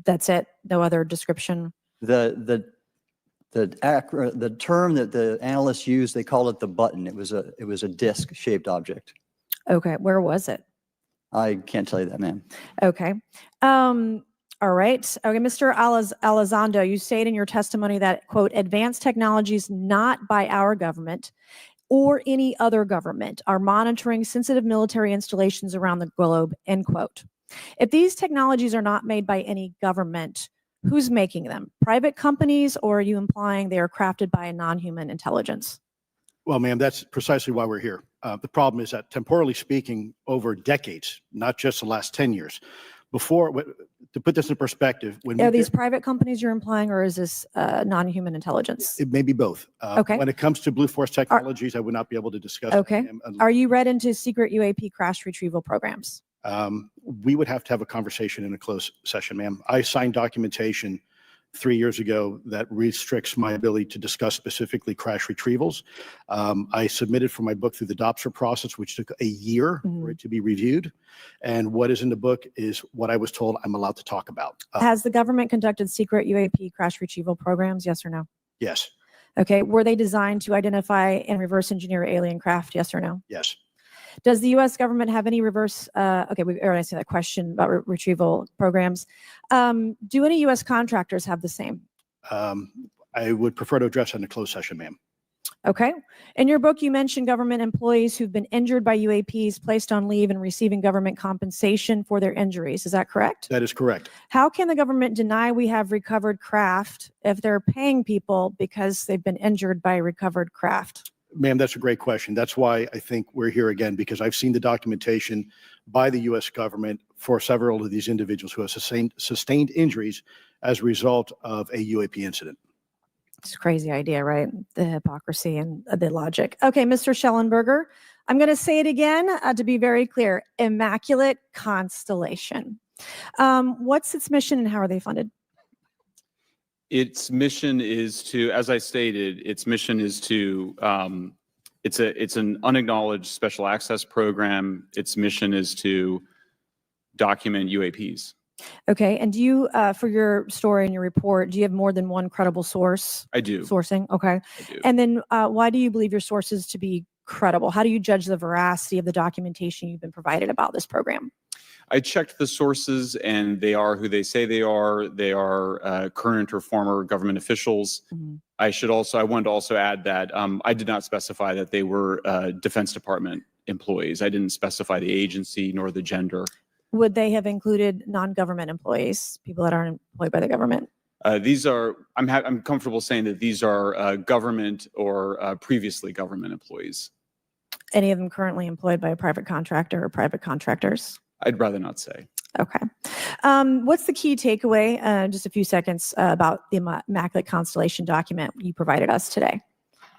That's it? No other description? The term that the analysts used, they called it the button. It was a disc-shaped object. Okay, where was it? I can't tell you that, ma'am. Okay. All right. Okay, Mr. Elizondo, you stated in your testimony that, quote, advanced technologies not by our government or any other government are monitoring sensitive military installations around the globe, end quote. If these technologies are not made by any government, who's making them? Private companies, or are you implying they are crafted by a non-human intelligence? Well, ma'am, that's precisely why we're here. The problem is that temporally speaking, over decades, not just the last 10 years, to put this in perspective, Are these private companies you're implying, or is this non-human intelligence? it may be both. Okay. When it comes to Blue Force Technologies, I would not be able to discuss. Okay. Ma'am, Are you read into secret UAP crash retrieval programs? we would have to have a conversation in a closed session, ma'am. I signed documentation 3 years ago that restricts my ability to discuss specifically crash retrievals. I submitted for my book through the DOPSR process, which took a year for it to be reviewed. And what is in the book is what I was told I'm allowed to talk about. Has the government conducted secret UAP crash retrieval programs? Yes or no? Yes, Okay. Were they designed to identify and reverse engineer alien craft? Yes or no? yes. Does the U.S. government have any reverse? Okay, we already answered that question about retrieval programs. Do any U.S. contractors have the same? I would prefer to address that in a closed session, ma'am. Okay. In your book, you mentioned government employees who've been injured by UAPs, placed on leave, and receiving government compensation for their injuries. Is that correct? That is correct. How can the government deny we have recovered craft if they're paying people because they've been injured by recovered craft? Ma'am, that's a great question. That's why I think we're here again, because I've seen the documentation by the U.S. government for several of these individuals who have sustained injuries as a result of a UAP incident. It's a crazy idea, right? The hypocrisy and the logic. Okay, Mr. Schellenberger, I'm going to say it again to be very clear. Immaculate Constellation. What's its mission and how are they funded? Its mission is to, as I stated, its mission is to, it's an unacknowledged special access program. Its mission is to document UAPs. Okay, and do you, for your story and your report, do you have more than one credible source? I do. Sourcing, okay. I do. And then why do you believe your sources to be credible? How do you judge the veracity of the documentation you've been provided about this program? I checked the sources and they are who they say they are. They are current or former government officials. Mm-hmm. I wanted to also add that I did not specify that they were Defense Department employees. I didn't specify the agency nor the gender. Would they have included non-government employees, people that aren't employed by the government? These are, I'm comfortable saying that these are government or previously government employees. Any of them currently employed by a private contractor or private contractors? I'd rather not say. Okay. What's the key takeaway, just a few seconds, about the Immaculate Constellation document you provided us today?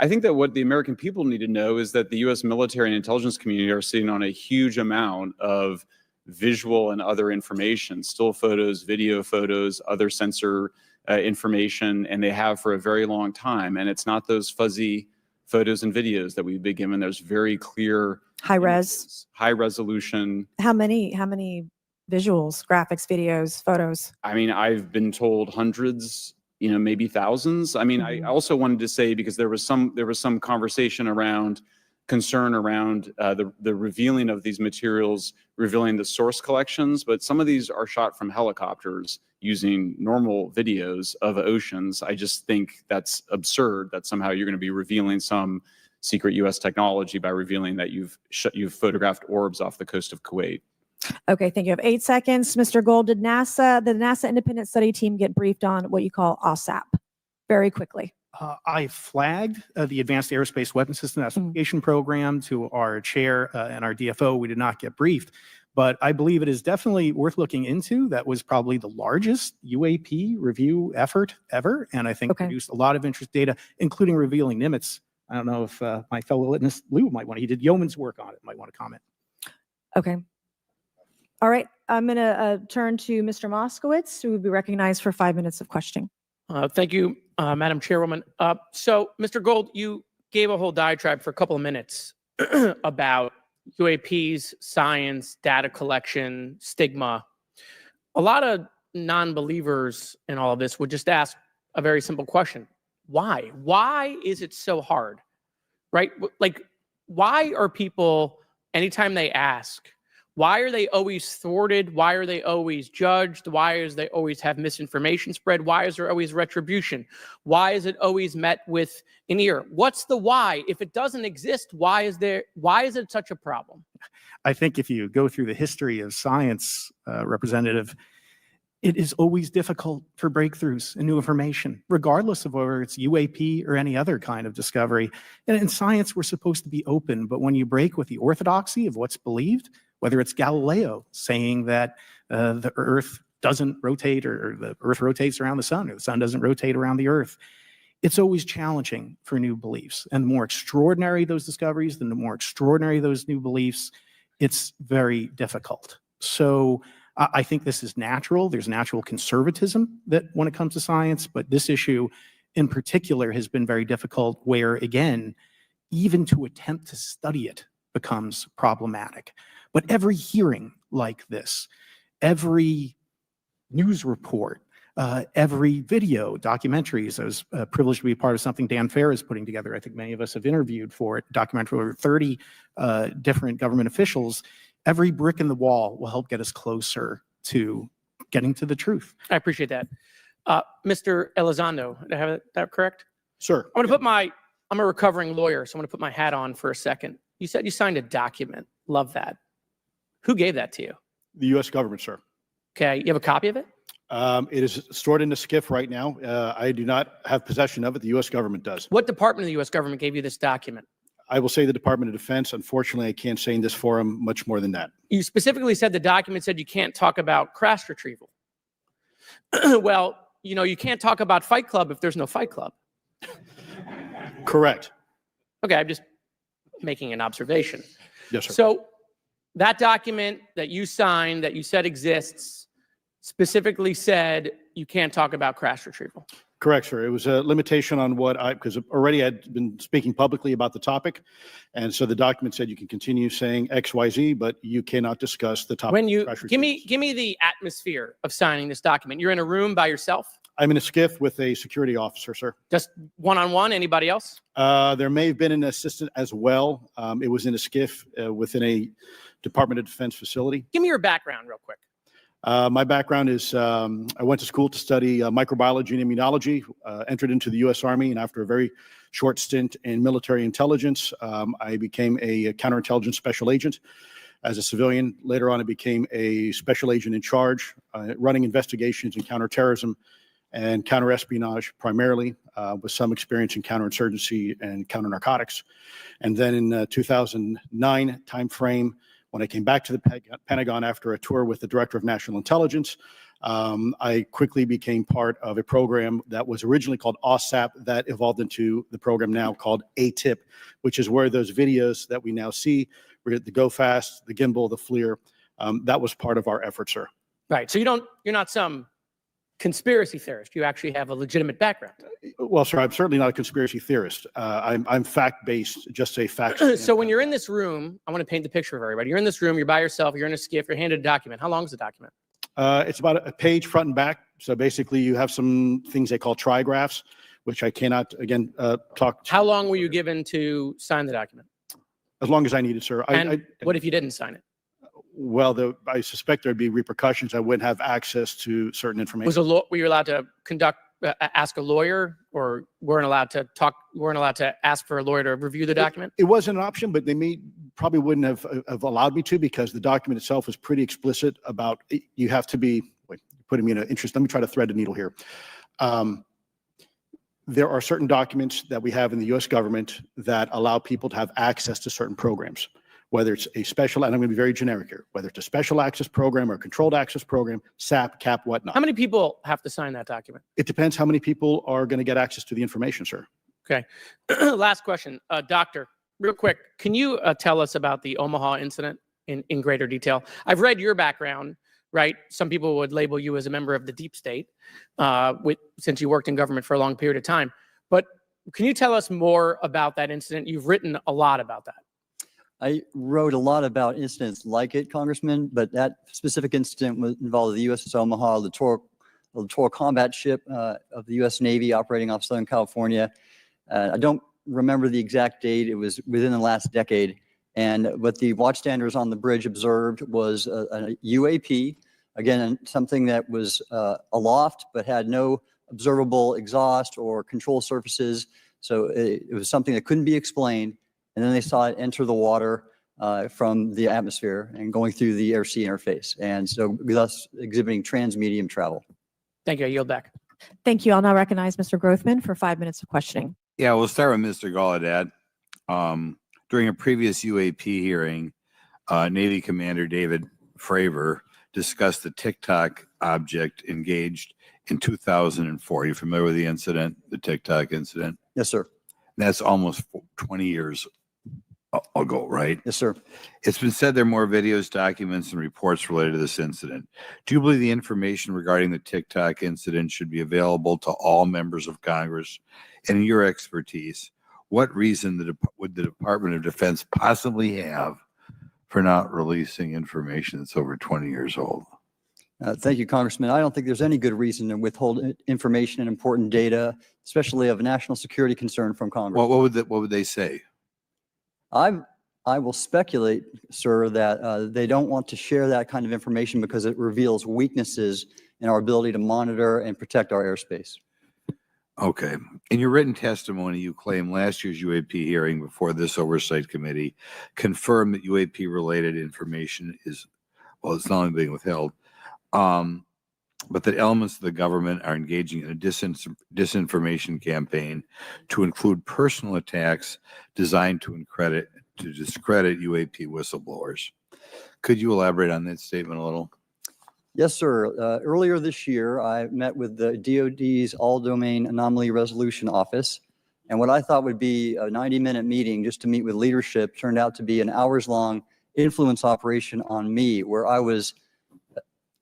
I think that what the American people need to know is that the U.S. military and intelligence community are sitting on a huge amount of visual and other information, still photos, video photos, other sensor information, and they have for a very long time. And it's not those fuzzy photos and videos that we've been given. There's very clear High res. images, high resolution. How many visuals, graphics, videos, photos? I mean, I've been told hundreds, maybe thousands. I mean, I also wanted to say, because there was some conversation around concern around the revealing of these materials, revealing the source collections, but some of these are shot from helicopters using normal videos of oceans. I just think that's absurd that somehow you're going to be revealing some secret U.S. technology by revealing that you've photographed orbs off the coast of Kuwait. Okay, thank you. I have 8 seconds. Mr. Gold, did the NASA independent study team get briefed on what you call OSAP? Very quickly. I flagged the Advanced Aerospace Weapons System Investigation Program to our chair and our DFO. We did not get briefed, but I believe it is definitely worth looking into. That was probably the largest UAP review effort ever, and I think produced a lot of interest data, including revealing Nimitz. I don't know if my fellow witness Lou might want to, he did yeoman's work on it, might want to comment. Okay. All right, I'm going to turn to Mr. Moskowitz, who will be recognized for 5 minutes of questioning. Thank you, Madam Chairwoman. So, Mr. Gold, you gave a whole diatribe for a couple of minutes about UAPs, science, data collection, stigma. A lot of non-believers in all of this would just ask a very simple question. Why? Why is it so hard? Right? Like, why are people, anytime they ask, why are they always thwarted? Why are they always judged? Why is they always have misinformation spread? Why is there always retribution? Why is it always met with an ear? What's the why? If it doesn't exist, why is it such a problem? I think if you go through the history of science, Representative, it is always difficult for breakthroughs and new information, regardless of whether it's UAP or any other kind of discovery. And in science, we're supposed to be open, but when you break with the orthodoxy of what's believed, whether it's Galileo saying that the Earth doesn't rotate or the Earth rotates around the sun or the sun doesn't rotate around the Earth, it's always challenging for new beliefs. And the more extraordinary those discoveries, the more extraordinary those new beliefs, it's very difficult. So I think this is natural. There's natural conservatism that when it comes to science, but this issue in particular has been very difficult where, again, even to attempt to study it becomes problematic. But every hearing like this, every news report, every video, documentaries, I was privileged to be a part of something Dan Fair is putting together. I think many of us have interviewed for it, documentary over 30 different government officials. Every brick in the wall will help get us closer to getting to the truth. I appreciate that. Mr. Elizondo, did I have that correct? Sir. I'm a recovering lawyer, so I'm going to put my hat on for a second. You said you signed a document. Love that. Who gave that to you? The U.S. government, sir. Okay, you have a copy of it? It is stored in a SCIF right now. I do not have possession of it. The U.S. government does. What department of the U.S. government gave you this document? I will say the Department of Defense. Unfortunately, I can't say in this forum much more than that. You specifically said the document said you can't talk about crash retrieval. Well, you can't talk about Fight Club if there's no Fight Club. Correct. Okay, I'm just making an observation. Yes, sir. So that document that you signed, that you said exists, specifically said you can't talk about crash retrieval. Correct, sir. It was a limitation on because already I'd been speaking publicly about the topic. And so the document said you can continue saying X, Y, Z, but you cannot discuss the topic. When you, give me the atmosphere of signing this document. You're in a room by yourself? I'm in a SCIF with a security officer, sir. Just one-on-one, anybody else? There may have been an assistant as well. It was in a SCIF within a Department of Defense facility. Give me your background real quick. My background is I went to school to study microbiology and immunology, entered into the U.S. Army, and after a very short stint in military intelligence, I became a counterintelligence special agent. As a civilian, later on I became a special agent in charge, running investigations in counterterrorism and counterespionage primarily, with some experience in counterinsurgency and counternarcotics. And then in 2009 timeframe, when I came back to the Pentagon after a tour with the Director of National Intelligence, I quickly became part of a program that was originally called OSAP that evolved into the program now called ATIP, which is where those videos that we now see, the Go Fast, the gimbal, the FLIR, that was part of our effort, sir. Right. So you're not some conspiracy theorist. You actually have a legitimate background. Well, sir, I'm certainly not a conspiracy theorist. I'm fact-based, just say facts. So when you're in this room, I want to paint the picture of everybody. You're in this room, you're by yourself, you're in a skiff, you're handed a document. How long is the document? It's about a page front and back. So basically you have some things they call trigraphs, which I cannot, again, talk. How long were you given to sign the document? As long as I needed, sir. And what if you didn't sign it? Well, I suspect there'd be repercussions. I wouldn't have access to certain information. Were you allowed to ask a lawyer, or weren't allowed to ask for a lawyer to review the document? It wasn't an option, but they probably wouldn't have allowed me to, because the document itself was pretty explicit about you have to be, wait, putting me in an interest. Let me try to thread the needle here. There are certain documents that we have in the U.S. government that allow people to have access to certain programs, whether it's a special, and I'm going to be very generic here, whether it's a special access program or a controlled access program, SAP, CAP, whatnot. How many people have to sign that document? It depends how many people are going to get access to the information, sir. Okay. Last question. Doctor, real quick, can you tell us about the Omaha incident in greater detail? I've read your background, right? Some people would label you as a member of the deep state since you worked in government for a long period of time. But can you tell us more about that incident? You've written a lot about that. I wrote a lot about incidents like it, Congressman, but that specific incident involved the USS Omaha, littoral combat ship of the U.S. Navy operating off Southern California. I don't remember the exact date. It was within the last decade. And what the watchstanders on the bridge observed was a UAP, again, something that was aloft but had no observable exhaust or control surfaces. So it was something that couldn't be explained. And then they saw it enter the water from the atmosphere and going through the air-sea interface. And so thus exhibiting transmedium travel. Thank you. I yield back. Thank you. I'll now recognize Mr. Grothman for 5 minutes of questioning. Yeah, we'll start with Mr. Gallaudet. During a previous UAP hearing, Navy Commander David Fravor discussed the TikTok object engaged in 2004. You familiar with the incident, the TikTok incident? Yes, sir. That's almost 20 years ago, right? Yes, sir. It's been said there are more videos, documents, and reports related to this incident. Do you believe the information regarding the TikTok incident should be available to all members of Congress? And in your expertise, what reason would the Department of Defense possibly have for not releasing information that's over 20 years old? Thank you, Congressman. I don't think there's any good reason to withhold information and important data, especially of national security concern from Congress. Well, what would they say? I will speculate, sir, that they don't want to share that kind of information because it reveals weaknesses in our ability to monitor and protect our airspace. Okay. In your written testimony, you claim last year's UAP hearing before this oversight committee confirmed that UAP-related information is, well, it's not only being withheld, but that elements of the government are engaging in a disinformation campaign to include personal attacks designed to discredit UAP whistleblowers. Could you elaborate on that statement a little? Yes, sir. Earlier this year, I met with the DoD's All-Domain Anomaly Resolution Office, and what I thought would be a 90-minute meeting just to meet with leadership turned out to be an hours-long influence operation on me, where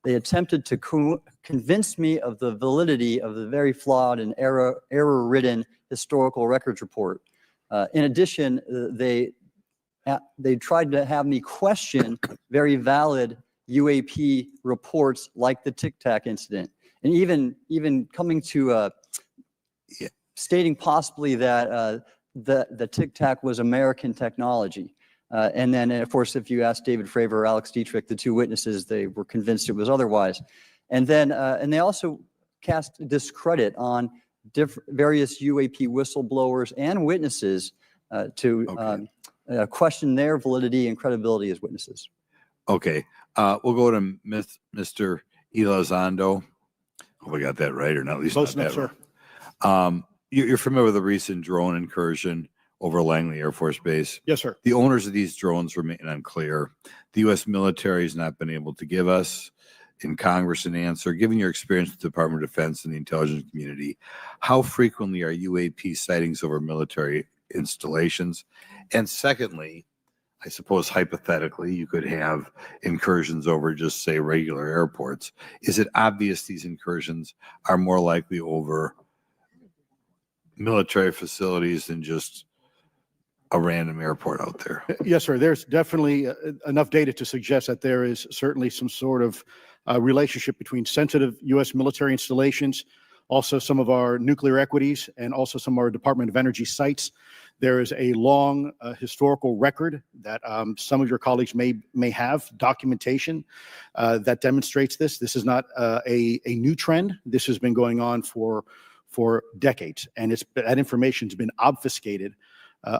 they attempted to convince me of the validity of the very flawed and error-ridden historical records report. In addition, they tried to have me question very valid UAP reports like the Tic Tac incident, and even coming to stating possibly that the Tic Tac was American technology. And then, of course, if you ask David Fravor or Alex Dietrich, the two witnesses, they were convinced it was otherwise. And then, and they also cast discredit on various UAP whistleblowers and witnesses to question their validity and credibility as witnesses. Okay. We'll go to Mr. Elizondo. Hope I got that right, or not at least Close not enough, that sir. You're familiar with the recent drone incursion over Langley Air Force Base? Yes, sir. The owners of these drones remain unclear. The U.S. military has not been able to give us in Congress an answer. Given your experience with the Department of Defense and the intelligence community, how frequently are UAP sightings over military installations? And secondly, I suppose hypothetically, you could have incursions over just say regular airports. Is it obvious these incursions are more likely over military facilities than just a random airport out there? Yes, sir. There's definitely enough data to suggest that there is certainly some sort of relationship between sensitive U.S. military installations, also some of our nuclear equities, and also some of our Department of Energy sites. There is a long historical record that some of your colleagues may have documentation that demonstrates this. This is not a new trend. This has been going on for decades, and that information has been obfuscated,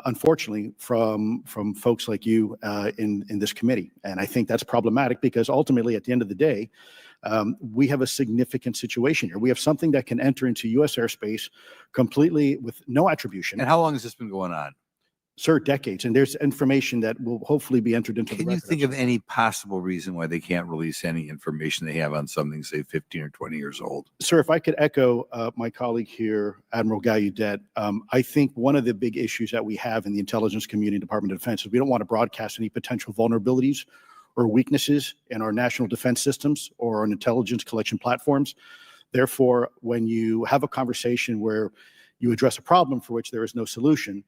unfortunately, from folks like you in this committee. And I think that's problematic because ultimately, at the end of the day, we have a significant situation here. We have something that can enter into U.S. airspace completely with no attribution. And how long has this been going on? Sir, decades. And there's information that will hopefully be entered into the Can you record. think of any possible reason why they can't release any information they have on something, say, 15 or 20 years old? Sir, if I could echo my colleague here, Admiral Gallaudet, I think one of the big issues that we have in the intelligence community, Department of Defense, is we don't want to broadcast any potential vulnerabilities or weaknesses in our national defense systems or on intelligence collection platforms. Therefore, when you have a conversation where you address a problem for which there is no solution,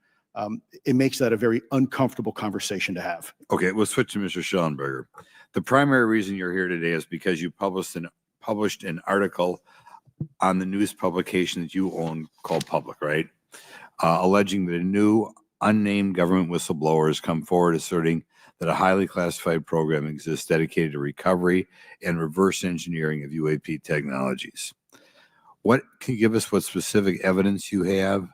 it makes that a very uncomfortable conversation to have. Okay, we'll switch to Mr. Schellenberger. The primary reason you're here today is because you published an article on the news publication that you own called Public, right? Alleging that a new unnamed government whistleblower has come forward asserting that a highly classified program exists dedicated to recovery and reverse engineering of UAP technologies. What can you give us what specific evidence you have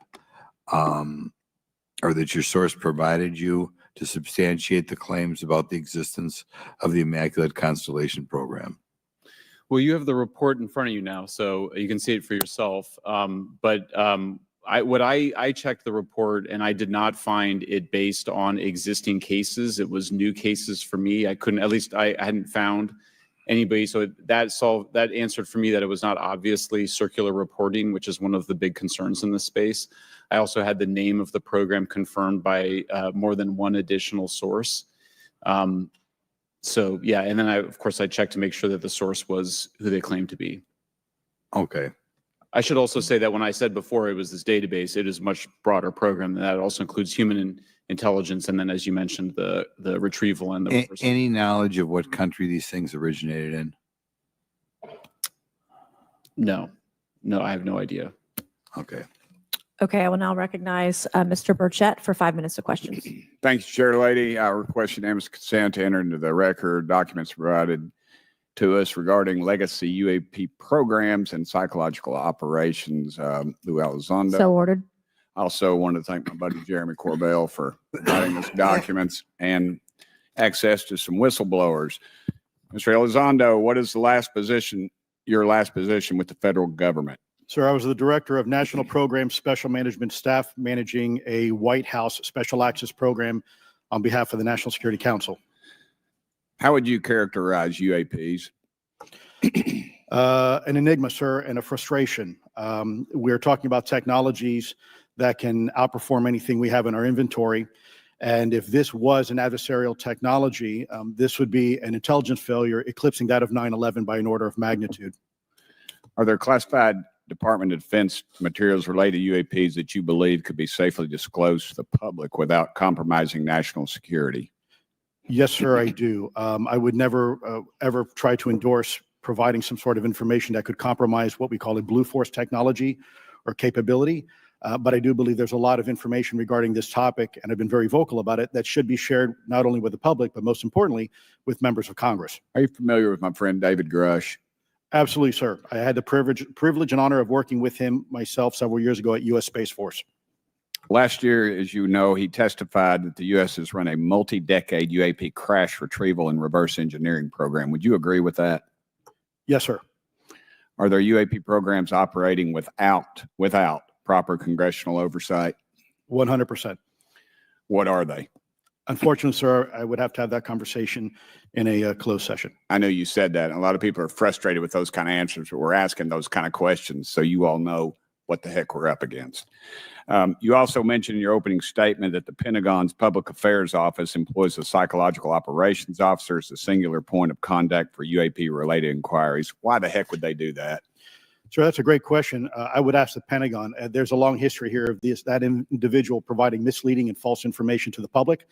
or that your source provided you to substantiate the claims about the existence of the Immaculate Constellation program? Well, you have the report in front of you now, so you can see it for yourself. I checked the report and I did not find it based on existing cases. It was new cases for me. I hadn't found anybody. So that answered for me that it was not obviously circular reporting, which is one of the big concerns in this space. I also had the name of the program confirmed by more than one additional source. So yeah, and then of course I checked to make sure that the source was who they claimed to be. Okay. I should also say that when I said before it was this database, it is a much broader program than that. It also includes human intelligence, and then, as you mentioned, the retrieval and the any knowledge of what country these things originated in? No, I have no idea. Okay. Okay, I will now recognize Mr. Burchett for 5 minutes of questions. Thank you, Chair Lady. I request unanimous consent to enter into the record documents provided to us regarding legacy UAP programs and psychological operations. Lou Elizondo. So ordered. I also want to thank my buddy Jeremy Corbell for providing us documents and access to some whistleblowers. Mr. Elizondo, what is your last position with the federal government? Sir, I was the Director of National Program Special Management Staff, managing a White House Special Access Program on behalf of the National Security Council. How would you characterize UAPs? An enigma, sir, and a frustration. We're talking about technologies that can outperform anything we have in our inventory. And if this was an adversarial technology, this would be an intelligence failure eclipsing that of 9/11 by an order of magnitude. Are there classified Department of Defense materials related to UAPs that you believe could be safely disclosed to the public without compromising national security? Yes, sir, I do. I would never, ever try to endorse providing some sort of information that could compromise what we call a blue force technology or capability. But I do believe there's a lot of information regarding this topic, and I've been very vocal about it, that should be shared not only with the public, but most importantly, with members of Congress. Are you familiar with my friend David Grush? Absolutely, sir. I had the privilege and honor of working with him myself several years ago at U.S. Space Force. Last year, as you know, he testified that the U.S. has run a multi-decade UAP crash retrieval and reverse engineering program. Would you agree with that? Yes, sir. Are there UAP programs operating without proper congressional oversight? 100%. What are they? Unfortunately, sir, I would have to have that conversation in a closed session. I know you said that, and a lot of people are frustrated with those kind of answers, but we're asking those kind of questions so you all know what the heck we're up against. You also mentioned in your opening statement that the Pentagon's Public Affairs Office employs a psychological operations officer as a singular point of contact for UAP-related inquiries. Why the heck would they do that? Sure, that's a great question. I would ask the Pentagon. There's a long history here of that individual providing misleading and false information to the public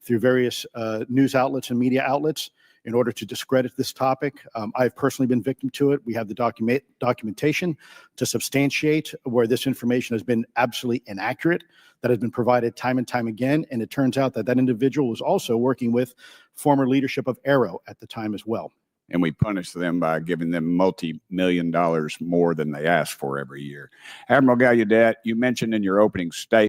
through various news outlets and media outlets in order to discredit this topic. I've personally been victim to it. We have the documentation to substantiate where this information has been absolutely inaccurate, that has been provided time and time again. And it turns out that that individual was also working with former leadership of Aero at the time as well. And we punish them by giving them multi-million dollars more than they ask for every year. Admiral Gallaudet, you mentioned in your opening statement